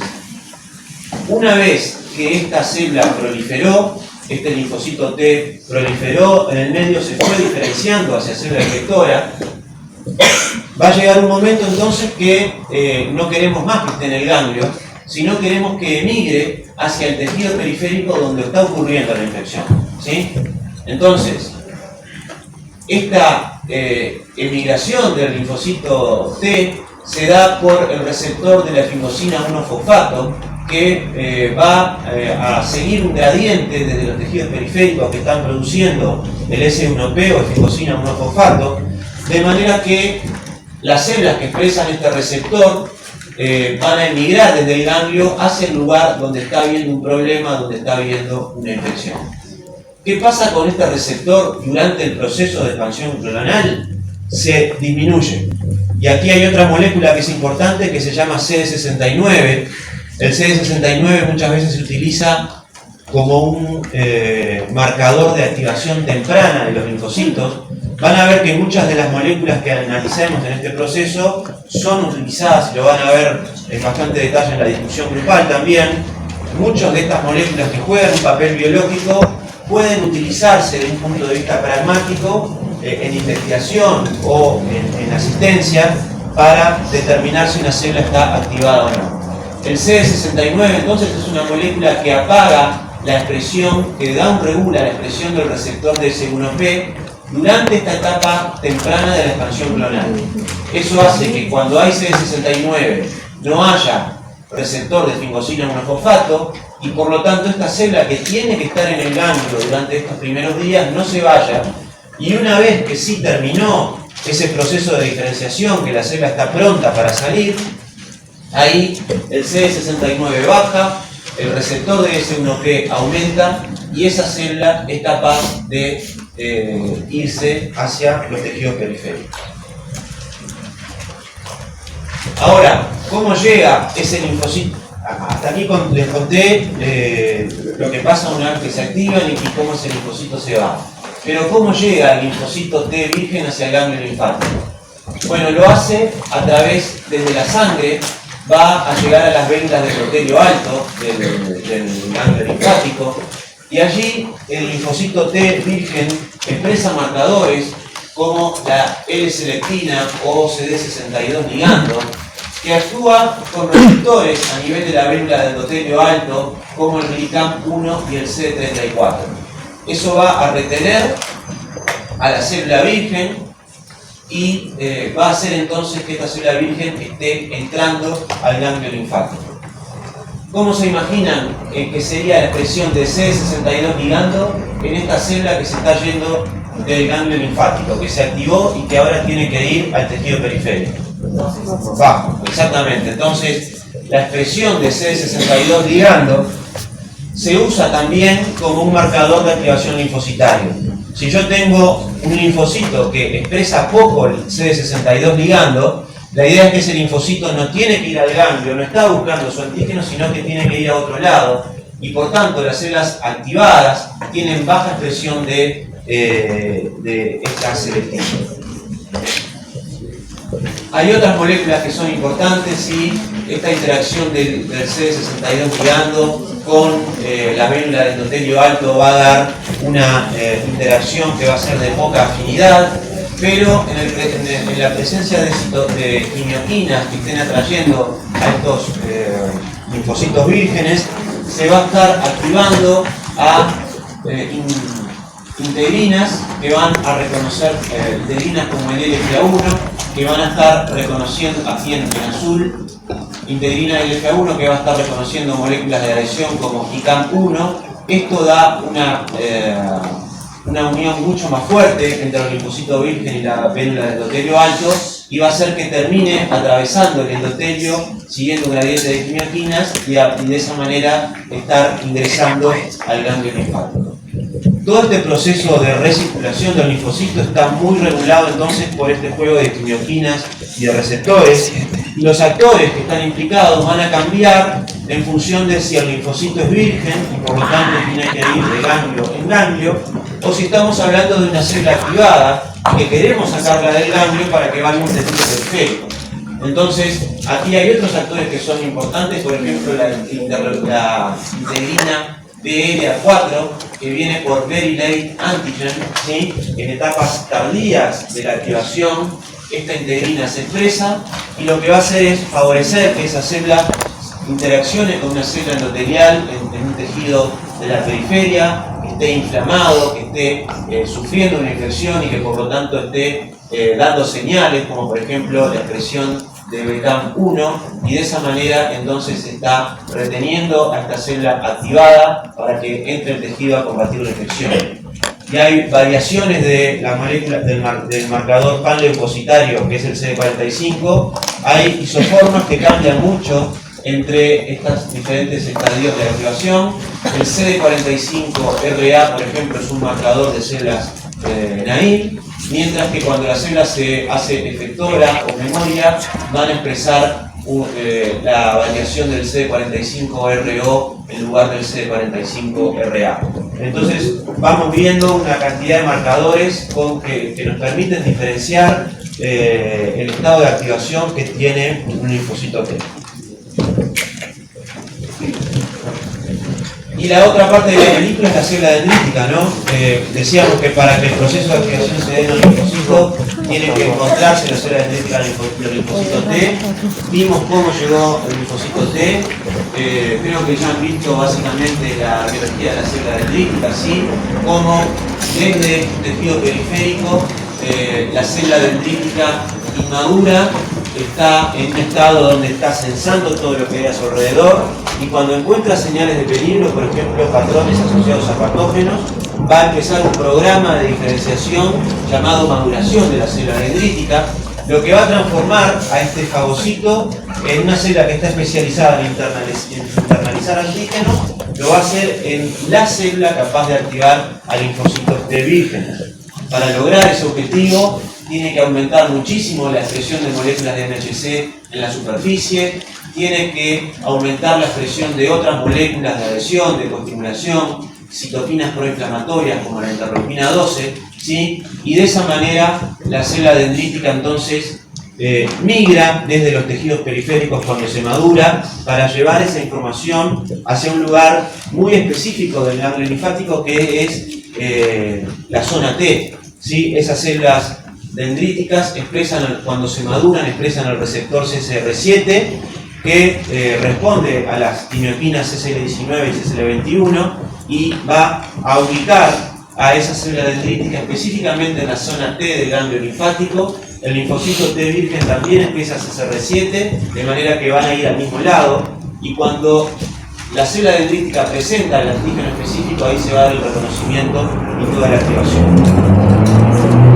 una vez que esta célula proliferó, este linfocito T proliferó, en el medio se fue diferenciando hacia célula efectora, va a llegar un momento entonces que no queremos más que esté en el ganglio, sino queremos que emigre hacia el tejido periférico donde está ocurriendo la infección, ¿sí? Entonces, esta emigración del linfocito T se da por el receptor de la efimosina 1-fosfato, que va a seguir un gradiente desde los tejidos periféricos que están produciendo el S1P o efimosina 1-fosfato, de manera que las células que expresan este receptor van a emigrar desde el ganglio hacia el lugar donde está habiendo un problema, donde está habiendo una infección. ¿Qué pasa con este receptor durante el proceso de expansión clonal? Se disminuye. Y aquí hay otra molécula que es importante, que se llama CD69. El CD69 muchas veces se utiliza como un marcador de activación temprana de los linfocitos. Van a ver que muchas de las moléculas que analicemos en este proceso son utilizadas, y lo van a ver en bastante detalle en la discusión grupal también. Muchas de estas moléculas que juegan un papel biológico pueden utilizarse desde un punto de vista pragmático en investigación o en asistencia para determinar si una célula está activada o no. El CD69 entonces es una molécula que apaga la expresión, que regula la expresión del receptor de S1P durante esta etapa temprana de la expansión clonal. Eso hace que cuando hay CD69 no haya receptor de efimosina 1-fosfato, y por lo tanto esta célula que tiene que estar en el ganglio durante estos primeros días no se vaya, y una vez que sí terminó ese proceso de diferenciación, que la célula está pronta para salir, ahí el CD69 baja, el receptor de S1P aumenta y esa célula es capaz de irse hacia los tejidos periféricos. Ahora, ¿cómo llega ese linfocito? Hasta aquí les conté lo que pasa una vez que se activan y cómo ese linfocito se va. Pero ¿cómo llega el linfocito T virgen hacia el ganglio linfático? Bueno, lo hace a través, desde la sangre, va a llegar a las venas del endotelio alto del ganglio linfático, y allí el linfocito T virgen expresa marcadores como la L-selectina o CD62 ligando, que actúa con receptores a nivel de la vénula del endotelio alto como el GLICAM1 y el CD34. Eso va a retener a la célula virgen y va a hacer entonces que esta célula virgen esté entrando al ganglio linfático. ¿Cómo se imaginan que sería la expresión de CD62 ligando en esta célula que se está yendo del ganglio linfático, que se activó y que ahora tiene que ir al tejido periférico? Bajo, exactamente. Entonces, la expresión de CD62 ligando se usa también como un marcador de activación linfocitario. Si yo tengo un linfocito que expresa poco el CD62 ligando, la idea es que ese linfocito no tiene que ir al ganglio, no está buscando su antígeno, sino que tiene que ir a otro lado, y por tanto las células activadas tienen baja expresión de esta selectividad. Hay otras moléculas que son importantes, ¿sí? Esta interacción del CD62 ligando con la médula de endotelio alto va a dar una interacción que va a ser de poca afinidad, pero en la presencia de quimioquinas que estén atrayendo a estos linfocitos vírgenes, se va a estar activando a integrinas que van a reconocer integrinas como el LGA1, que van a estar reconociendo aquí en azul, integrina LGA1 que va a estar reconociendo moléculas de adhesión como ICAM1. Esto da una unión mucho más fuerte entre el linfocito virgen y la médula de endotelio alto, y va a hacer que termine atravesando el endotelio siguiendo un gradiente de quimioquinas y de esa manera estar ingresando al ganglio linfático. Todo este proceso de recirculación del linfocito está muy regulado entonces por este juego de quimioquinas y de receptores, y los actores que están implicados van a cambiar en función de si el linfocito es virgen y por lo tanto tiene que ir de ganglio en ganglio, o si estamos hablando de una célula activada que queremos sacarla del ganglio para que vaya un tejido periférico. Entonces, aquí hay otros actores que son importantes, por ejemplo la integrina PLA4, que viene por Very Late Antigen, ¿sí? En etapas tardías de la activación, esta integrina se expresa y lo que va a hacer es favorecer que esa célula interaccione con una célula endotelial en un tejido de la periferia, que esté inflamado, que esté sufriendo una infección y que por lo tanto esté dando señales, como por ejemplo la expresión de BCAM1, y de esa manera entonces se está reteniendo a esta célula activada para que entre el tejido a combatir la infección. Y hay variaciones de la molécula del marcador panleucocitario, que es el CD45. Hay isoformas que cambian mucho entre estos diferentes estadios de activación. El CD45RA, por ejemplo, es un marcador de células naive, mientras que cuando la célula se hace efectora o memoria, van a expresar la variación del CD45RO en lugar del CD45RA. Entonces vamos viendo una cantidad de marcadores que nos permiten diferenciar el estado de activación que tiene un linfocito T. Y la otra parte de la película es la célula dendrítica, ¿no? Decíamos que para que el proceso de activación se dé en el linfocito, tiene que encontrarse la célula dendrítica del linfocito T. Vimos cómo llegó el linfocito T. Creo que ya han visto básicamente la biología de la célula dendrítica, ¿sí? Cómo desde un tejido periférico, la célula dendrítica inmadura está en un estado donde está sensando todo lo que hay a su alrededor, y cuando encuentra señales de peligro, por ejemplo patrones asociados a patógenos, va a empezar un programa de diferenciación llamado maduración de la célula dendrítica, lo que va a transformar a este fagocito en una célula que está especializada en internalizar antígenos. Lo va a hacer en la célula capaz de activar a linfocitos T vírgenes. Para lograr ese objetivo, tiene que aumentar muchísimo la expresión de moléculas de MHC en la superficie, tiene que aumentar la expresión de otras moléculas de adhesión, de coestimulación, citoquinas proinflamatorias como la interleukina 12, ¿sí? Y de esa manera la célula dendrítica entonces migra desde los tejidos periféricos cuando se madura para llevar esa información hacia un lugar muy específico del ganglio linfático, que es la zona T, ¿sí? Esas células dendríticas cuando se maduran, expresan el receptor CCR7, que responde a las quimioquinas CCL19 y CCL21 y va a ubicar a esa célula dendrítica específicamente en la zona T del ganglio linfático. El linfocito T virgen también expresa CCR7, de manera que van a ir al mismo lado, y cuando la célula dendrítica presenta el antígeno específico, ahí se va a dar el reconocimiento y toda la activación.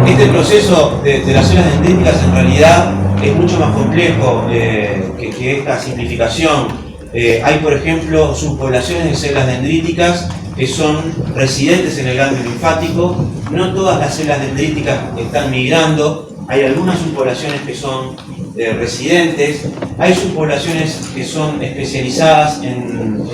Este proceso de las células dendríticas en realidad es mucho más complejo que esta simplificación. Hay, por ejemplo, subpoblaciones de células dendríticas que son residentes en el ganglio linfático. No todas las células dendríticas están migrando. Hay algunas subpoblaciones que son residentes. Hay subpoblaciones que son especializadas en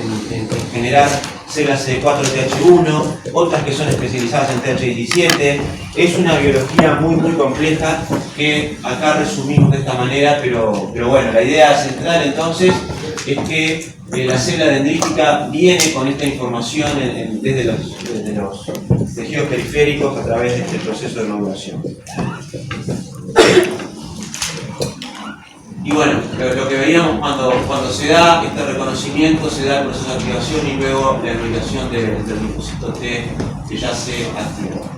generar células CD4-TH1, otras que son especializadas en TH17. Es una biología muy compleja que acá resumimos de esta manera, pero bueno, la idea central entonces es que la célula dendrítica viene con esta información desde los tejidos periféricos a través de este proceso de nodulación. Y bueno, lo que veíamos cuando se da este reconocimiento, se da el proceso de activación y luego la irrigación del linfocito T que ya se activó.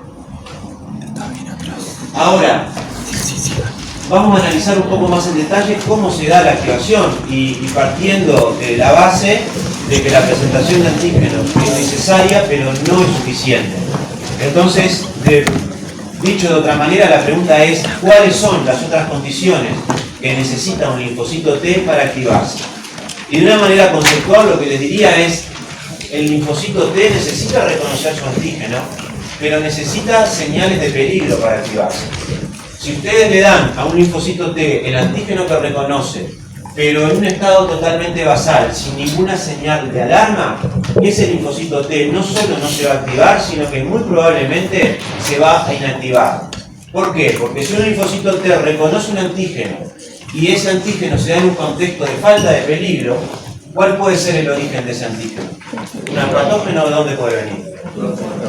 Ahora, vamos a analizar un poco más en detalle cómo se da la activación y partiendo de la base de que la presentación de antígenos es necesaria pero no es suficiente. Entonces, dicho de otra manera, la pregunta es ¿cuáles son las otras condiciones que necesita un linfocito T para activarse? Y de una manera conceptual lo que les diría es el linfocito T necesita reconocer su antígeno, pero necesita señales de peligro para activarse. Si ustedes le dan a un linfocito T el antígeno que reconoce, pero en un estado totalmente basal, sin ninguna señal de alarma, ese linfocito T no solo no se va a activar, sino que muy probablemente se va a inactivar. ¿Por qué? Porque si un linfocito T reconoce un antígeno y ese antígeno se da en un contexto de falta de peligro, ¿cuál puede ser el origen de ese antígeno? ¿Un patógeno de dónde puede venir?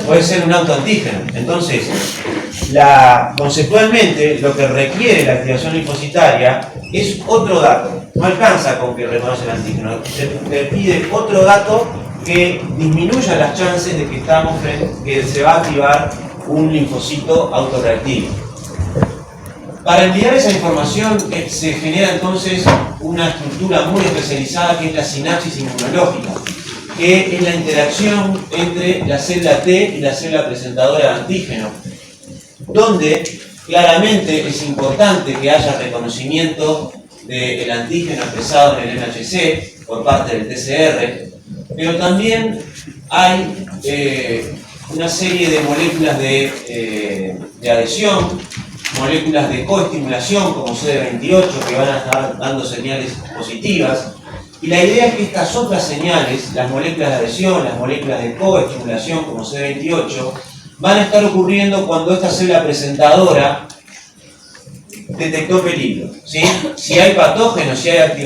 Puede ser un autoantígeno. Entonces, conceptualmente, lo que requiere la activación linfocitaria es otro dato. No alcanza con que reconoce el antígeno. Se pide otro dato que disminuya las chances de que se va a activar un linfocito autorreactivo. Para enviar esa información se genera entonces una estructura muy especializada que es la sinapsis inmunológica, que es la interacción entre la célula T y la célula presentadora de antígeno, donde claramente es importante que haya reconocimiento del antígeno expresado en el MHC por parte del TCR, pero también hay una serie de moléculas de adhesión, moléculas de coestimulación como CD28 que van a estar dando señales positivas. Y la idea es que estas otras señales, las moléculas de adhesión, las moléculas de coestimulación como CD28, van a estar ocurriendo cuando esta célula presentadora detectó peligro, ¿sí? Si hay patógenos, si hay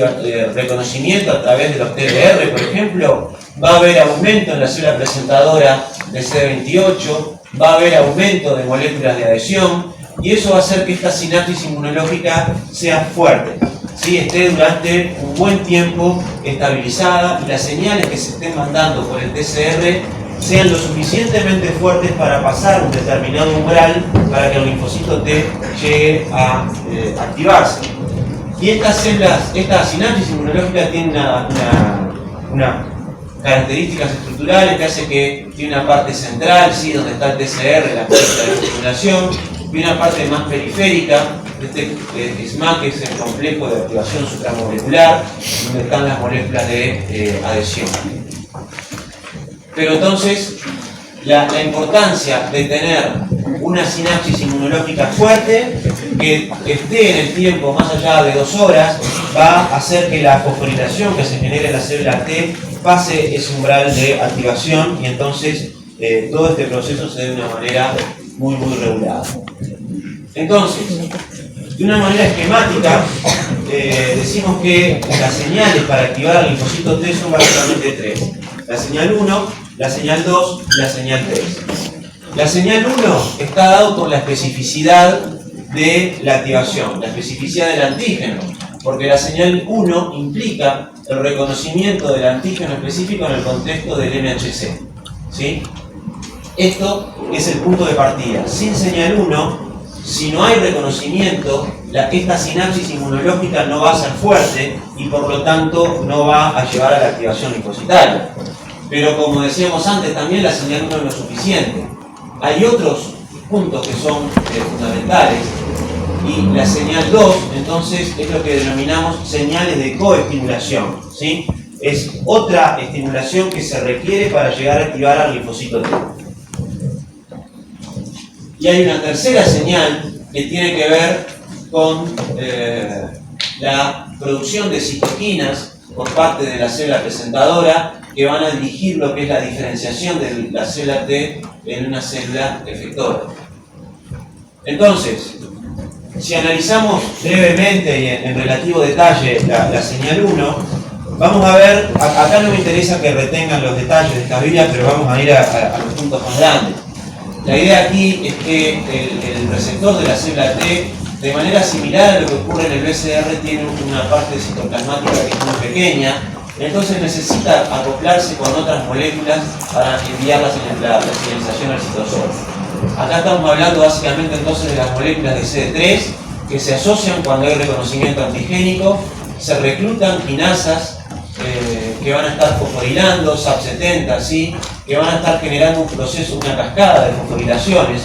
reconocimiento a través de los TDR, por ejemplo, va a haber aumento en la célula presentadora de CD28, va a haber aumento de moléculas de adhesión, y eso va a hacer que esta sinapsis inmunológica sea fuerte, ¿sí? Esté durante un buen tiempo estabilizada y las señales que se estén mandando por el TCR sean lo suficientemente fuertes para pasar un determinado umbral para que el linfocito T llegue a activarse. Y esta sinapsis inmunológica tiene una características estructurales que hace que tiene una parte central, ¿sí? Donde está el TCR, la molécula de estimulación, y una parte más periférica, SMAC, que es el complejo de activación supramolecular, donde están las moléculas de adhesión. Pero entonces, la importancia de tener una sinapsis inmunológica fuerte, que esté en el tiempo más allá de 2 horas, va a hacer que la fosforilación que se genere en la célula T pase ese umbral de activación y entonces todo este proceso se dé de una manera muy regulada. Entonces, de una manera esquemática, decimos que las señales para activar al linfocito T son básicamente 3. La señal 1, la señal 2 y la señal 3. La señal 1 está dado por la especificidad de la activación, la especificidad del antígeno, porque la señal 1 implica el reconocimiento del antígeno específico en el contexto del MHC, ¿sí? Esto es el punto de partida. Sin señal 1, si no hay reconocimiento, esta sinapsis inmunológica no va a ser fuerte y por lo tanto no va a llevar a la activación linfocitaria. Pero como decíamos antes, también la señal 1 no es suficiente. Hay otros puntos que son fundamentales y la señal 2, entonces, es lo que denominamos señales de coestimulación, ¿sí? Es otra estimulación que se requiere para llegar a activar al linfocito T. Y hay una tercera señal que tiene que ver con la producción de citoquinas por parte de la célula presentadora que van a dirigir lo que es la diferenciación de la célula T en una célula efectora. Entonces, si analizamos brevemente y en relativo detalle la señal 1, vamos a ver, acá no me interesa que retengan los detalles de esta vía, pero vamos a ir a los puntos más grandes. La idea aquí es que el receptor de la célula T, de manera similar a lo que ocurre en el BCR, tiene una parte citoplasmática que es muy pequeña, entonces necesita acoplarse con otras moléculas para enviarlas en la señalización al citosol. Acá estamos hablando básicamente entonces de las moléculas de CD3 que se asocian cuando hay reconocimiento antigénico, se reclutan quinasas que van a estar fosforilando, SAP70, ¿sí? Que van a estar generando un proceso, una cascada de fosforilaciones.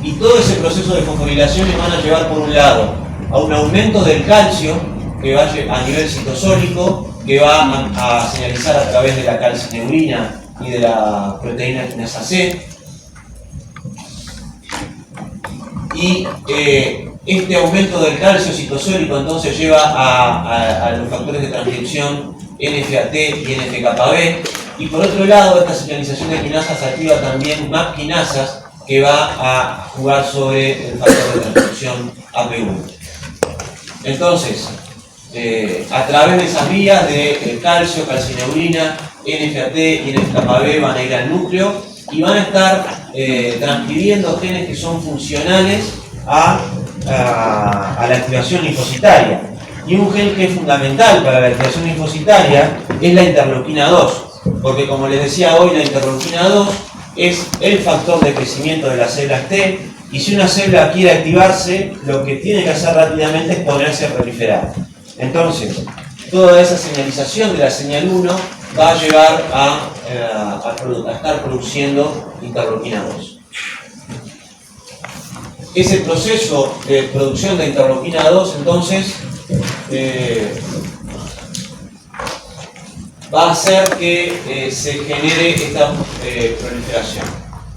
Y todo ese proceso de fosforilaciones van a llevar por un lado a un aumento del calcio que va a nivel citosólico, que va a señalizar a través de la calcineurina y de la proteína quinasa C. Y este aumento del calcio citosólico entonces lleva a los factores de transcripción NFAT y NFKB. Y por otro lado, esta señalización de quinasas activa también MAP quinasas, que va a jugar sobre el factor de transcripción AP1. Entonces, a través de esas vías de calcio, calcineurina, NFAT y NFKB van a ir al núcleo y van a estar transcribiendo genes que son funcionales a la activación linfocitaria. Y un gen que es fundamental para la activación linfocitaria es la interleuquina 2, porque como les decía hoy, la interleuquina 2 es el factor de crecimiento de las células T, y si una célula quiere activarse, lo que tiene que hacer rápidamente es ponerse a proliferar. Entonces, toda esa señalización de la señal 1 va a llevar a estar produciendo interleuquina 2. Ese proceso de producción de interleuquina 2, entonces, va a hacer que se genere esta proliferación.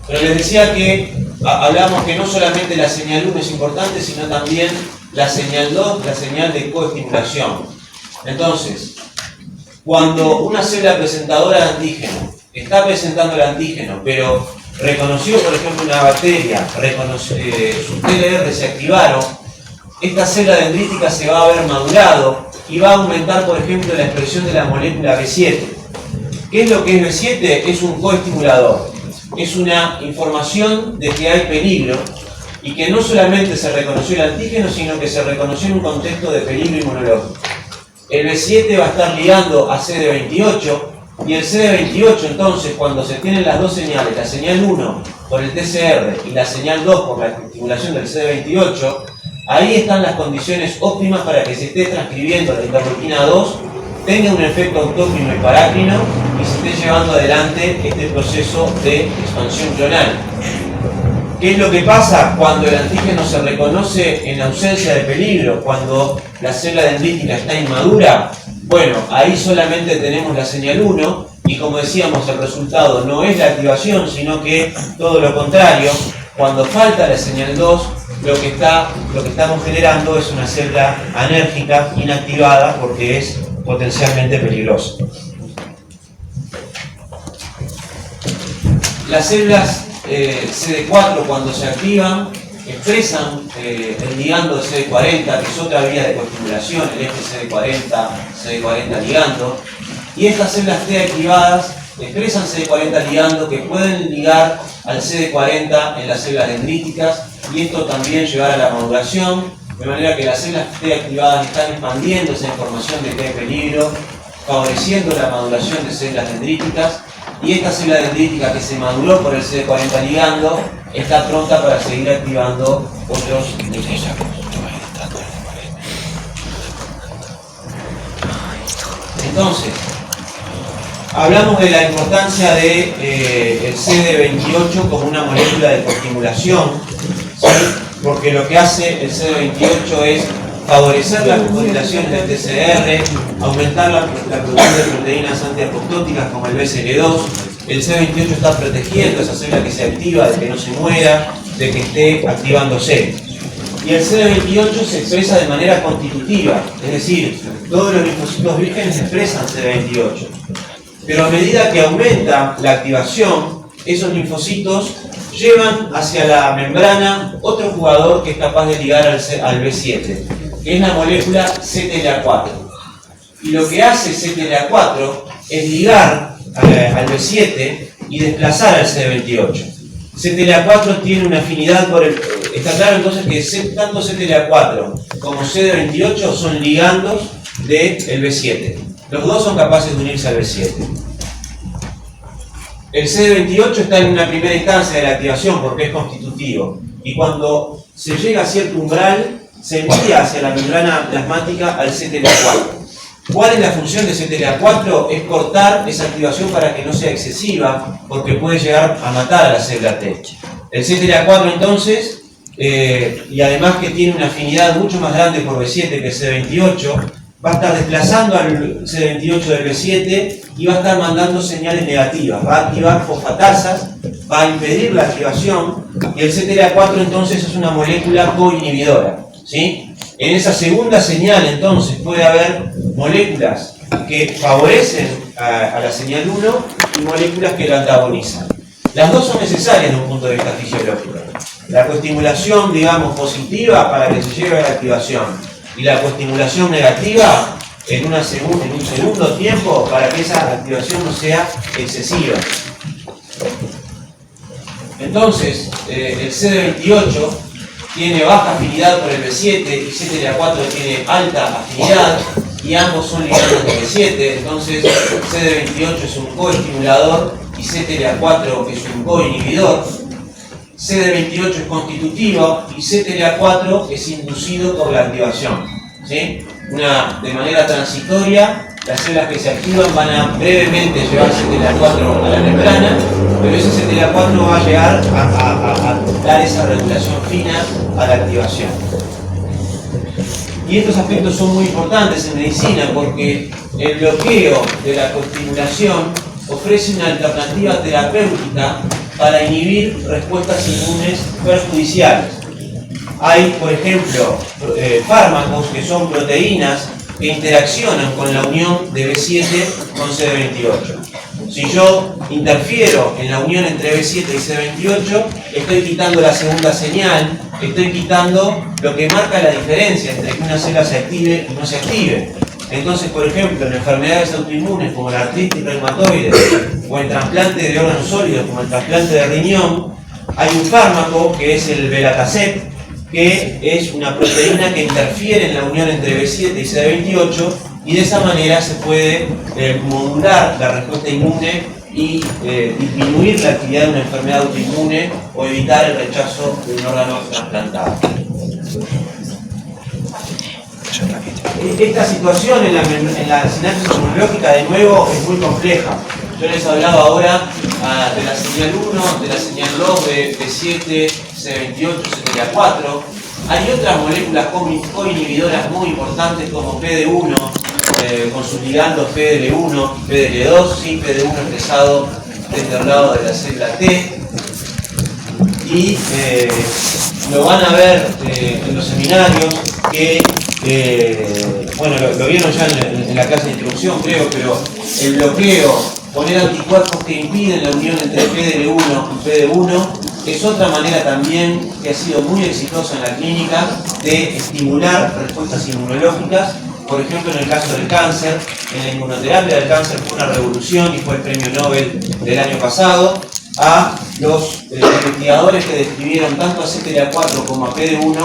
Pero les decía que hablamos que no solamente la señal 1 es importante, sino también la señal 2, la señal de coestimulación. Entonces, cuando una célula presentadora de antígeno está presentando el antígeno, pero reconoció, por ejemplo, una bacteria, sus TLR se activaron, esta célula dendrítica se va a ver madurado y va a aumentar, por ejemplo, la expresión de la molécula B7. ¿Qué es lo que es B7? Es un coestimulador. Es una información de que hay peligro y que no solamente se reconoció el antígeno, sino que se reconoció en un contexto de peligro inmunológico. El B7 va a estar ligando a CD28 y el CD28, entonces, cuando se tienen las dos señales, la señal 1 por el TCR y la señal 2 por la estimulación del CD28, ahí están las condiciones óptimas para que se esté transcribiendo la interleuquina 2, tenga un efecto autócrino y parácrino y se esté llevando adelante este proceso de expansión clonal. ¿Qué es lo que pasa cuando el antígeno se reconoce en ausencia de peligro, cuando la célula dendrítica está inmadura? Bueno, ahí solamente tenemos la señal 1 y, como decíamos, el resultado no es la activación, sino que todo lo contrario. Cuando falta la señal 2, lo que estamos generando es una célula anérgica, inactivada, porque es potencialmente peligrosa. Las células CD4, cuando se activan, expresan el ligando de CD40, que es otra vía de coestimulación, el eje CD40 ligando, y estas células T activadas expresan CD40 ligando que pueden ligar al CD40 en las células dendríticas, y esto también llevará a la maduración, de manera que las células T activadas están expandiendo esa información de que hay peligro, favoreciendo la maduración de células dendríticas, y esta célula dendrítica que se maduró por el CD40 ligando está pronta para seguir activando otros linfocitos. Entonces, hablamos de la importancia de el CD28 como una molécula de coestimulación, ¿sí? Porque lo que hace el CD28 es favorecer las fosforilaciones del TCR, aumentar la producción de proteínas antiapoptóticas como el BCL2. El CD28 está protegiendo esa célula que se activa de que no se muera, de que esté activándose. Y el CD28 se expresa de manera constitutiva, es decir, todos los linfocitos vírgenes expresan CD28. Pero a medida que aumenta la activación, esos linfocitos llevan hacia la membrana otro jugador que es capaz de ligar al B7, que es la molécula CTLA4. Y lo que hace CTLA4 es ligar al B7 y desplazar al CD28. CTLA4 tiene una afinidad por el... Está claro entonces que tanto CTLA4 como CD28 son ligandos del B7. Los dos son capaces de unirse al B7. El CD28 está en una primera instancia de la activación porque es constitutivo. Y cuando se llega a cierto umbral, se envía hacia la membrana plasmática al CTLA4. ¿Cuál es la función de CTLA4? Es cortar esa activación para que no sea excesiva, porque puede llegar a matar a la célula T. El CTLA4 entonces, y además que tiene una afinidad mucho más grande por B7 que el CD28, va a estar desplazando al CD28 del B7 y va a estar mandando señales negativas, va a activar fosfatasas, va a impedir la activación, y el CTLA4 entonces es una molécula coinhibidora, ¿sí? En esa segunda señal, entonces, puede haber moléculas que favorecen a la señal 1 y moléculas que la antagonizan. Las dos son necesarias desde un punto de vista fisiológico. La coestimulación, digamos, positiva para que se llegue a la activación y la coestimulación negativa en un segundo tiempo para que esa activación no sea excesiva. Entonces, el CD28 tiene baja afinidad por el B7 y CTLA4 tiene alta afinidad y ambos son ligandos del B7, entonces CD28 es un coestimulador y CTLA4 es un coinhibidor. CD28 es constitutivo y CTLA4 es inducido por la activación, ¿sí? De manera transitoria, las células que se activan van a brevemente llevar CTLA4 a la membrana, pero ese CTLA4 va a llegar a dar esa regulación fina a la activación. Y estos aspectos son muy importantes en medicina porque el bloqueo de la coestimulación ofrece una alternativa terapéutica para inhibir respuestas inmunes perjudiciales. Hay, por ejemplo, fármacos que son proteínas que interaccionan con la unión de B7 con CD28. Si yo interfiero en la unión entre B7 y CD28, estoy quitando la segunda señal, estoy quitando lo que marca la diferencia entre que una célula se active y no se active. Entonces, por ejemplo, en enfermedades autoinmunes como la artritis reumatoide o en trasplante de órganos sólidos como el trasplante de riñón, hay un fármaco que es el Belatacept, que es una proteína que interfiere en la unión entre B7 y CD28 y de esa manera se puede modular la respuesta inmune y disminuir la actividad de una enfermedad autoinmune o evitar el rechazo de un órgano trasplantado. Esta situación en la sinapsis inmunológica, de nuevo, es muy compleja. Yo les hablaba ahora de la señal 1, de la señal 2, de B7, C28, CTLA4. Hay otras moléculas coinhibidoras muy importantes como PD1, con sus ligandos PDL1 y PDL2, sí, PD1 expresado desde el lado de la célula T. Y lo van a ver en los seminarios que, bueno, lo vieron ya en la clase de introducción, creo, pero el bloqueo, poner anticuerpos que impiden la unión entre PDL1 y PD1, es otra manera también que ha sido muy exitosa en la clínica de estimular respuestas inmunológicas. Por ejemplo, en el caso del cáncer, en la inmunoterapia del cáncer fue una revolución y fue el premio Nobel del año pasado a los investigadores que describieron tanto a CTLA4 como a PD1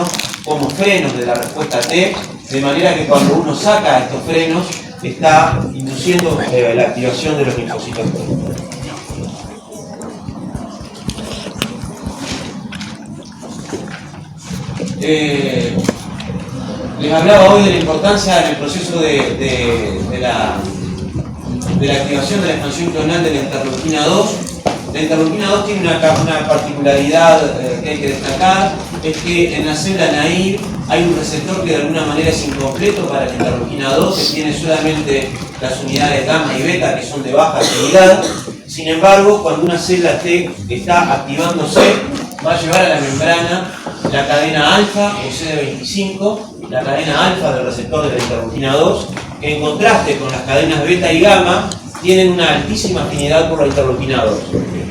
como frenos de la respuesta T, de manera que cuando uno saca estos frenos está induciendo la activación de los linfocitos T. Les hablaba hoy de la importancia en el proceso de la activación de la expansión clonal de la interleuquina 2. La interleuquina 2 tiene una particularidad que hay que destacar, es que en la célula naive hay un receptor que de alguna manera es incompleto para la interleuquina 2, que tiene solamente las unidades gamma y beta, que son de baja afinidad. Sin embargo, cuando una célula T está activándose, va a llevar a la membrana la cadena alfa o CD25, la cadena alfa del receptor de la interleuquina 2, que en contraste con las cadenas beta y gamma, tienen una altísima afinidad por la interleuquina 2.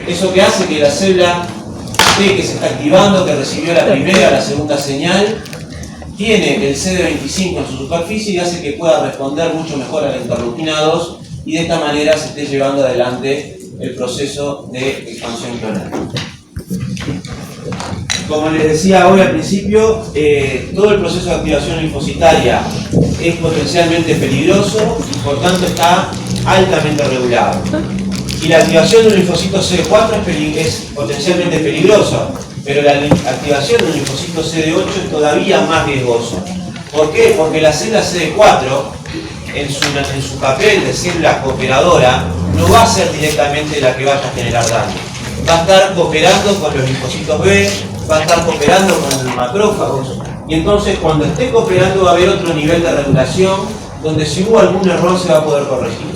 Eso que hace que la célula T que se está activando, que recibió la primera, la segunda señal, tiene el CD25 en su superficie y hace que pueda responder mucho mejor a la interleuquina 2 y de esta manera se esté llevando adelante el proceso de expansión clonal. Como les decía hoy al principio, todo el proceso de activación linfocitaria es potencialmente peligroso y por tanto está altamente regulado. Y la activación de un linfocito CD4 es potencialmente peligrosa, pero la activación de un linfocito CD8 es todavía más riesgoso. ¿Por qué? Porque la célula CD4, en su papel de célula cooperadora, no va a ser directamente la que vaya a generar daño. Va a estar cooperando con los linfocitos B, va a estar cooperando con los macrófagos, y entonces cuando esté cooperando va a haber otro nivel de regulación, donde si hubo algún error se va a poder corregir.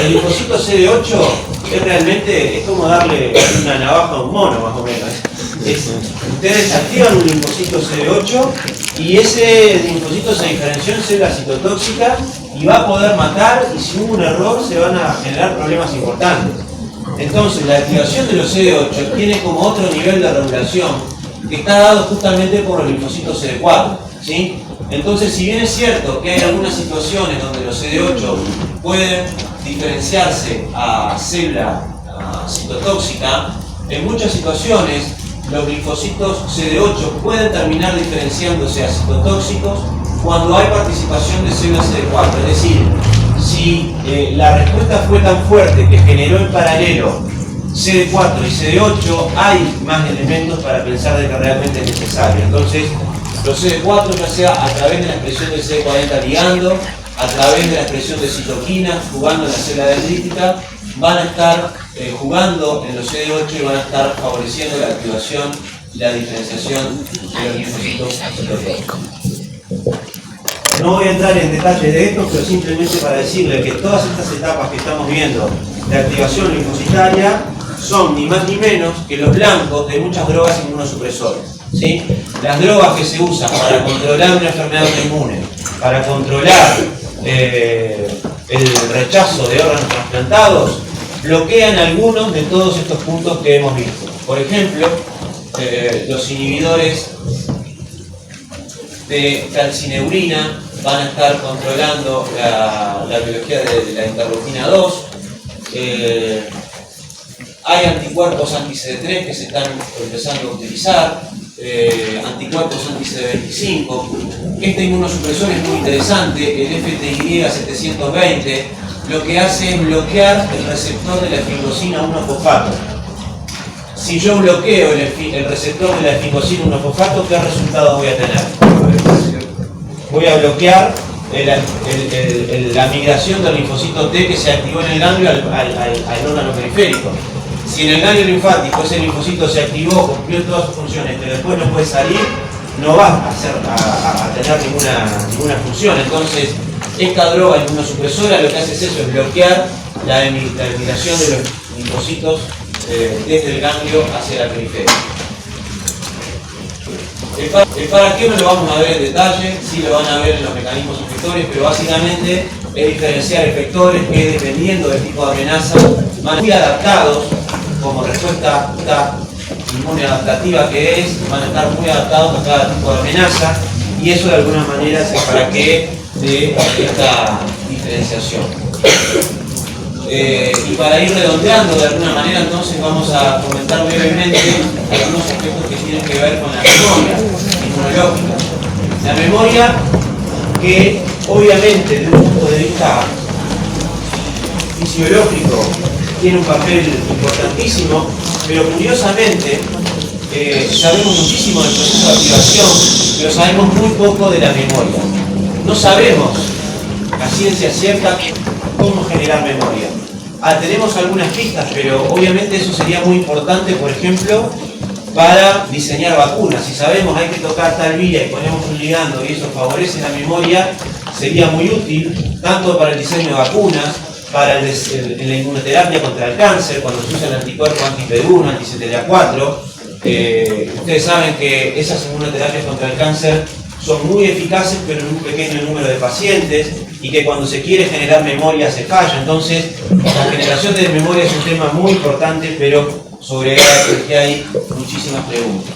El linfocito CD8 es como darle una navaja a un mono, más o menos. Ustedes activan un linfocito CD8 y ese linfocito se diferenció en célula citotóxica y va a poder matar, y si hubo un error se van a generar problemas importantes. Entonces la activación de los CD8 tiene como otro nivel de regulación que está dado justamente por los linfocitos CD4, ¿sí? Entonces, si bien es cierto que hay algunas situaciones donde los CD8 pueden diferenciarse a célula citotóxica, en muchas situaciones los linfocitos CD8 pueden terminar diferenciándose a citotóxicos cuando hay participación de células CD4. Es decir, si la respuesta fue tan fuerte que generó en paralelo CD4 y CD8, hay más elementos para pensar de que realmente es necesario. Entonces, los CD4, ya sea a través de la expresión del CD40 ligando, a través de la expresión de citoquinas, jugando en la célula dendrítica, van a estar jugando en los CD8 y van a estar favoreciendo la activación y la diferenciación de los linfocitos citotóxicos. No voy a entrar en detalles de esto, pero simplemente para decirle que todas estas etapas que estamos viendo de activación linfocitaria son ni más ni menos que los blancos de muchas drogas inmunosupresoras, ¿sí? Las drogas que se usan para controlar una enfermedad autoinmune, para controlar el rechazo de órganos trasplantados, bloquean algunos de todos estos puntos que hemos visto. Por ejemplo, los inhibidores de calcineurina van a estar controlando la biología de la interleuquina 2. Hay anticuerpos anti-CD3 que se están empezando a utilizar, anticuerpos anti-CD25. Este inmunosupresor es muy interesante, el FTY 720, lo que hace es bloquear el receptor de la efingosina 1-fosfato. Si yo bloqueo el receptor de la efingosina 1-fosfato, ¿qué resultado voy a tener? Voy a bloquear la migración del linfocito T que se activó en el ganglio al órgano periférico. Si en el ganglio linfático ese linfocito se activó, cumplió todas sus funciones, pero después no puede salir, no va a tener ninguna función. Entonces, esta droga inmunosupresora lo que hace es eso, es bloquear la migración de los linfocitos desde el ganglio hacia la periferia. El para qué no lo vamos a ver en detalle, sí lo van a ver en los mecanismos efectores, pero básicamente es diferenciar efectores que, dependiendo del tipo de amenaza, van a ser muy adaptados como respuesta inmune adaptativa que es, van a estar muy adaptados a cada tipo de amenaza, y eso de alguna manera es el para qué de esta diferenciación. Y para ir redondeando de alguna manera, entonces vamos a comentar brevemente algunos aspectos que tienen que ver con la memoria inmunológica. La memoria que obviamente desde un punto de vista fisiológico tiene un papel importantísimo, pero curiosamente sabemos muchísimo del proceso de activación, pero sabemos muy poco de la memoria. No sabemos a ciencia cierta cómo generar memoria. Tenemos algunas pistas, pero obviamente eso sería muy importante, por ejemplo, para diseñar vacunas. Si sabemos hay que tocar tal vía y ponemos un ligando y eso favorece la memoria, sería muy útil tanto para el diseño de vacunas, para la inmunoterapia contra el cáncer, cuando se usa el anticuerpo anti-PD1, anti-CTLA4. Ustedes saben que esas inmunoterapias contra el cáncer son muy eficaces pero en un pequeño número de pacientes y que cuando se quiere generar memoria se falla. Entonces, la generación de memoria es un tema muy importante, pero sobre el que hay muchísimas preguntas.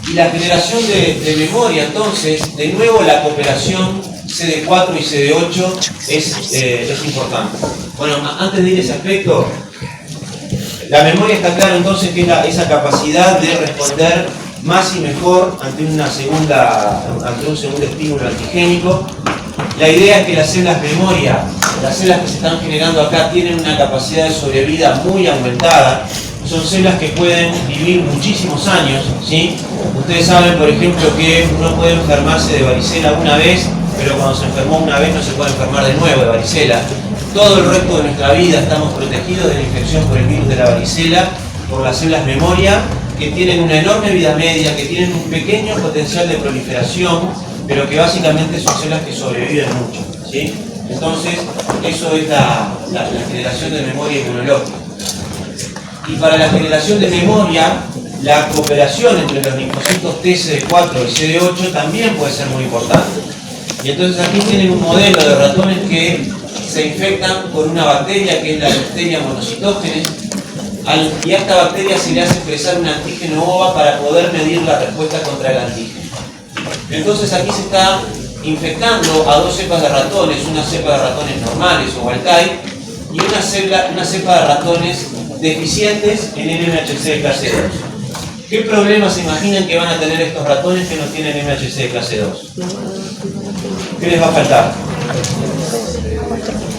Y la generación de memoria, entonces, de nuevo la cooperación CD4 y CD8 es importante. Bueno, antes de ir a ese aspecto, la memoria está claro entonces que es esa capacidad de responder más y mejor ante un segundo estímulo antigénico. La idea es que las células memoria, las células que se están generando acá, tienen una capacidad de sobrevida muy aumentada. Son células que pueden vivir muchísimos años, ¿sí? Ustedes saben, por ejemplo, que uno puede enfermarse de varicela una vez, pero cuando se enfermó una vez no se puede enfermar de nuevo de varicela. Todo el resto de nuestra vida estamos protegidos de la infección por el virus de la varicela, por las células memoria, que tienen una enorme vida media, que tienen un pequeño potencial de proliferación, pero que básicamente son células que sobreviven mucho, ¿sí? Entonces, eso es la generación de memoria inmunológica. Y para la generación de memoria, la cooperación entre los linfocitos TCD4 y CD8 también puede ser muy importante. Y entonces aquí tienen un modelo de ratones que se infectan con una bacteria que es la Listeria monocitógenes, y a esta bacteria se le hace expresar un antígeno OVA para poder medir la respuesta contra el antígeno. Entonces aquí se está infectando a dos cepas de ratones, una cepa de ratones normales o wild type y una cepa de ratones deficientes en NMHC de clase 2. ¿Qué problemas se imaginan que van a tener estos ratones que no tienen MHC de clase 2? ¿Qué les va a faltar?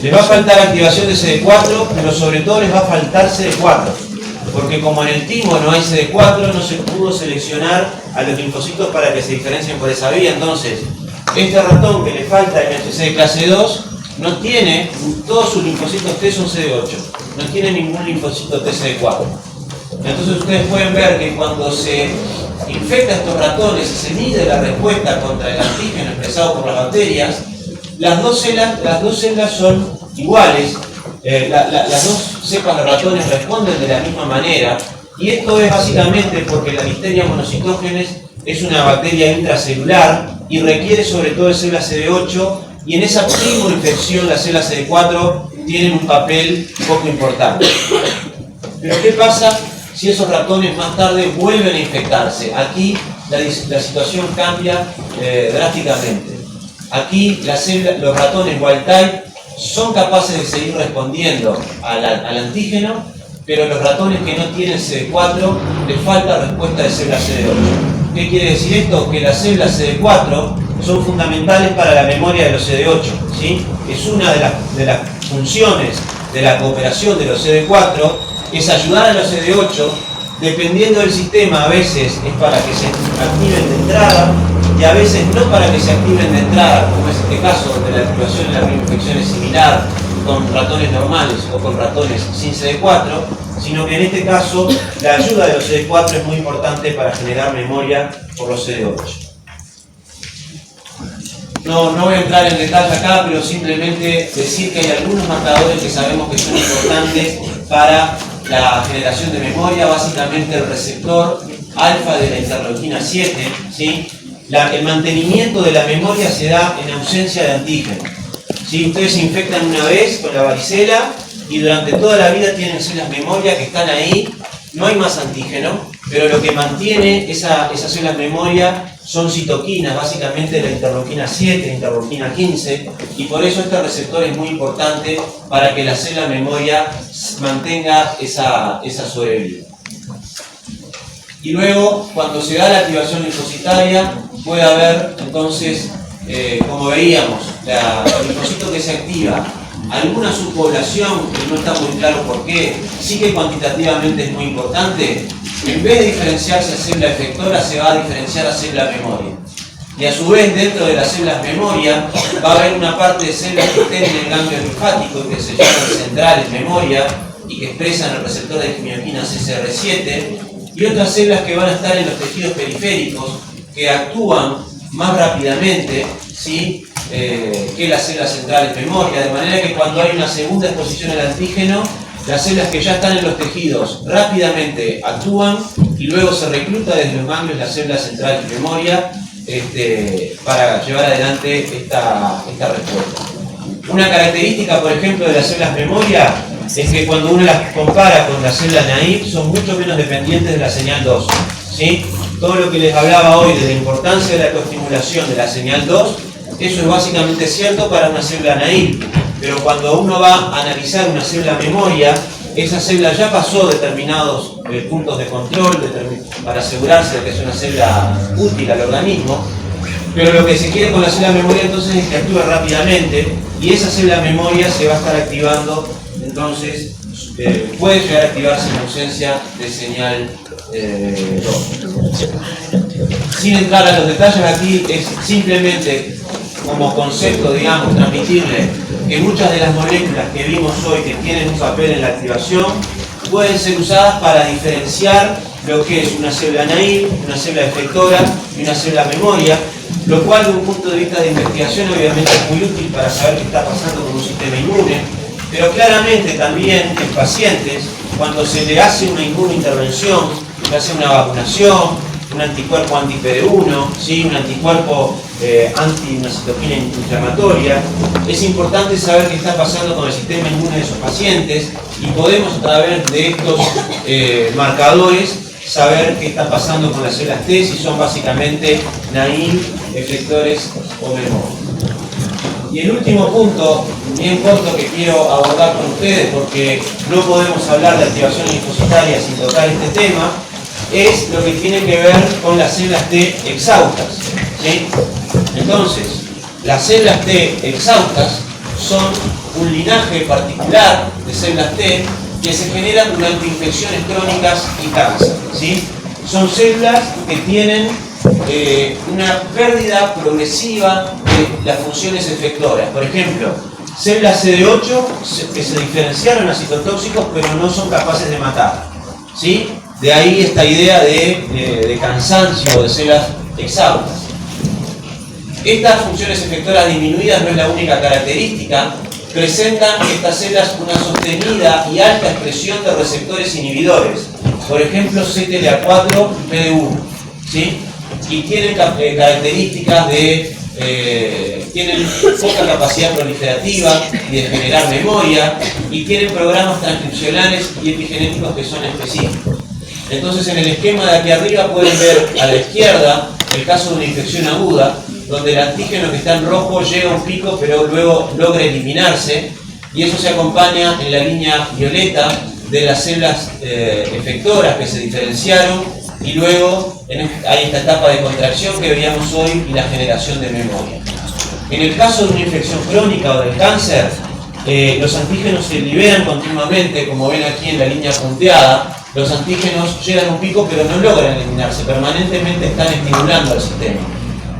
Les va a faltar activación de CD4, pero sobre todo les va a faltar CD4. Porque como en el timo no hay CD4, no se pudo seleccionar a los linfocitos para que se diferencien por esa vía. Entonces, este ratón que le falta MHC de clase 2, no tiene, todos sus linfocitos T son CD8, no tiene ningún linfocito TCD4. Entonces ustedes pueden ver que cuando se infecta a estos ratones y se mide la respuesta contra el antígeno expresado por las bacterias, las dos células son iguales, las dos cepas de ratones responden de la misma manera, y esto es básicamente porque la Listeria monocitógenes es una bacteria intracelular y requiere sobre todo de células CD8, y en esa primo-infección las células CD4 tienen un papel poco importante. Pero ¿qué pasa si esos ratones más tarde vuelven a infectarse? Aquí la situación cambia drásticamente. Aquí los ratones wild type son capaces de seguir respondiendo al antígeno, pero los ratones que no tienen CD4 les falta respuesta de células CD8. ¿Qué quiere decir esto? Que las células CD4 son fundamentales para la memoria de los CD8, ¿sí? Es una de las funciones de la cooperación de los CD4, es ayudar a los CD8, dependiendo del sistema, a veces es para que se activen de entrada y a veces no para que se activen de entrada, como es este caso donde la activación en la infección es similar con ratones normales o con ratones sin CD4, sino que en este caso la ayuda de los CD4 es muy importante para generar memoria por los CD8. No voy a entrar en detalle acá, pero simplemente decir que hay algunos marcadores que sabemos que son importantes para la generación de memoria, básicamente el receptor alfa de la interleuquina 7, ¿sí? El mantenimiento de la memoria se da en ausencia de antígeno. ¿Sí? Ustedes se infectan una vez con la varicela y durante toda la vida tienen células memoria que están ahí, no hay más antígeno, pero lo que mantiene esas células memoria son citoquinas, básicamente la interleuquina 7, interleuquina 15, y por eso este receptor es muy importante para que la célula memoria mantenga esa sobrevida. Y luego, cuando se da la activación linfocitaria, puede haber, entonces, como veíamos, el linfocito que se activa, alguna subpoblación, que no está muy claro por qué, sí que cuantitativamente es muy importante, en vez de diferenciarse a célula efectora, se va a diferenciar a célula memoria. Y a su vez, dentro de las células memoria, va a haber una parte de células que estén en el ganglio linfático, que se llaman centrales memoria, y que expresan el receptor de quimioquina CCR7, y otras células que van a estar en los tejidos periféricos, que actúan más rápidamente, ¿sí? Que las células centrales memoria, de manera que cuando hay una segunda exposición al antígeno, las células que ya están en los tejidos rápidamente actúan y luego se recluta desde los ganglios la célula central de memoria para llevar adelante esta respuesta. Una característica, por ejemplo, de las células memoria es que cuando uno las compara con las células naive son mucho menos dependientes de la señal 2. ¿Sí? Todo lo que les hablaba hoy de la importancia de la coestimulación de la señal 2, eso es básicamente cierto para una célula naive. Pero cuando uno va a analizar una célula memoria, esa célula ya pasó determinados puntos de control para asegurarse de que es una célula útil al organismo. Pero lo que se quiere con la célula memoria entonces es que actúe rápidamente y esa célula memoria se va a estar activando, entonces puede llegar a activarse en ausencia de señal 2. Sin entrar a los detalles aquí, es simplemente como concepto, digamos, transmitirle que muchas de las moléculas que vimos hoy que tienen un papel en la activación pueden ser usadas para diferenciar lo que es una célula naive, una célula efectora y una célula memoria, lo cual desde un punto de vista de investigación obviamente es muy útil para saber qué está pasando con un sistema inmune, pero claramente también en pacientes, cuando se le hace una inmunointervención, se hace una vacunación, un anticuerpo anti-PD1, ¿sí? Un anticuerpo anti una citoquina inflamatoria, es importante saber qué está pasando con el sistema inmune de esos pacientes y podemos a través de estos marcadores saber qué está pasando con las células T, si son básicamente naive, efectores o memoria. Y el último punto, bien corto, que quiero abordar con ustedes, porque no podemos hablar de activación linfocitaria sin tocar este tema, es lo que tiene que ver con las células T exhaustas. ¿Sí? Entonces, las células T exhaustas son un linaje particular de células T que se generan durante infecciones crónicas y cáncer. ¿Sí? Son células que tienen una pérdida progresiva de las funciones efectoras. Por ejemplo, células CD8 que se diferenciaron a citotóxicos pero no son capaces de matar. ¿Sí? De ahí esta idea de cansancio de células exhaustas. Estas funciones efectoras disminuidas no es la única característica. Presentan estas células una sostenida y alta expresión de receptores inhibidores. Por ejemplo, CTLA4 y PD1. ¿Sí? Y tienen características tienen poca capacidad proliferativa y de generar memoria, y tienen programas transcripcionales y epigenéticos que son específicos. Entonces, en el esquema de aquí arriba pueden ver a la izquierda el caso de una infección aguda, donde el antígeno que está en rojo llega a un pico pero luego logra eliminarse, y eso se acompaña en la línea violeta de las células efectoras que se diferenciaron, y luego hay esta etapa de contracción que veíamos hoy y la generación de memoria. En el caso de una infección crónica o del cáncer, los antígenos se liberan continuamente, como ven aquí en la línea punteada. Los antígenos llegan a un pico pero no logran eliminarse, permanentemente están estimulando al sistema.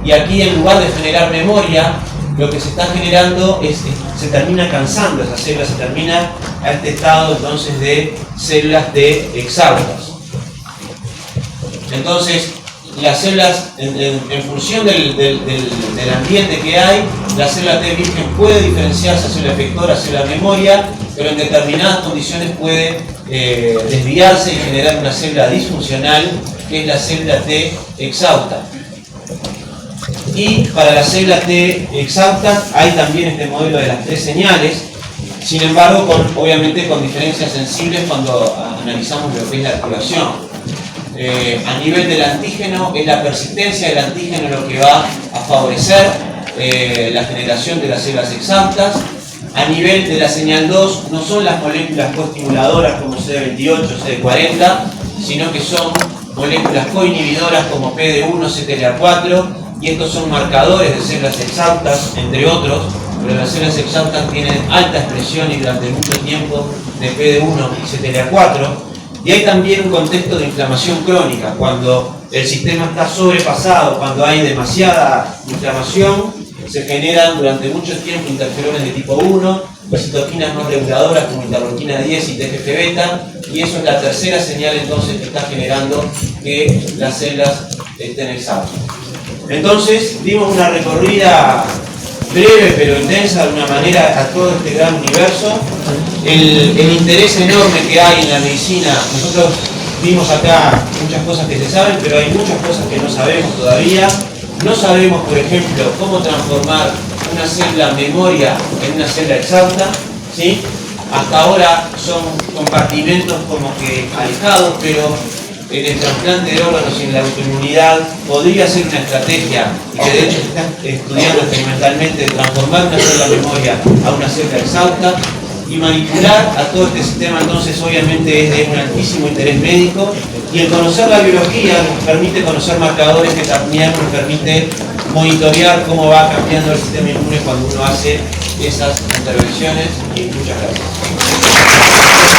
Y aquí, en lugar de generar memoria, lo que se está generando es, se termina cansando esa célula, se termina a este estado entonces de células T exhaustas. Entonces, las células, en función del ambiente que hay, la célula T virgen puede diferenciarse a célula efectora, a célula memoria, pero en determinadas condiciones puede desviarse y generar una célula disfuncional, que es la célula T exhausta. Y para las células T exhaustas hay también este modelo de las 3 señales, sin embargo, obviamente con diferencias sensibles cuando analizamos lo que es la activación. A nivel del antígeno, es la persistencia del antígeno lo que va a favorecer la generación de las células exhaustas. A nivel de la señal 2, no son las moléculas coestimuladoras como CD28 o CD40, sino que son moléculas coinhibidoras como PD1, CTLA4, y estos son marcadores de células exhaustas, entre otros, pero las células exhaustas tienen alta expresión y durante mucho tiempo de PD1 y CTLA4. Y hay también un contexto de inflamación crónica, cuando el sistema está sobrepasado, cuando hay demasiada inflamación, se generan durante mucho tiempo interferones de tipo 1 y citoquinas no reguladoras como interleuquina 10 y TGF-beta, y eso es la tercera señal entonces que está generando que las células estén exhaustas. Entonces, dimos una recorrida breve pero intensa de alguna manera a todo este gran universo. El interés enorme que hay en la medicina, nosotros Vimos acá muchas cosas que se saben, pero hay muchas cosas que no sabemos todavía. No sabemos, por ejemplo, cómo transformar una célula memoria en una célula exhausta, ¿sí? Hasta ahora son compartimentos como que alejados, pero en el trasplante de órganos y en la autoinmunidad podría ser una estrategia, y que de hecho se está estudiando experimentalmente, transformar una célula memoria a una célula exhausta y manipular a todo este sistema. Entonces obviamente es de un altísimo interés médico, y el conocer la biología nos permite conocer marcadores que también nos permite monitorear cómo va cambiando el sistema inmune cuando uno hace esas intervenciones. Y muchas gracias.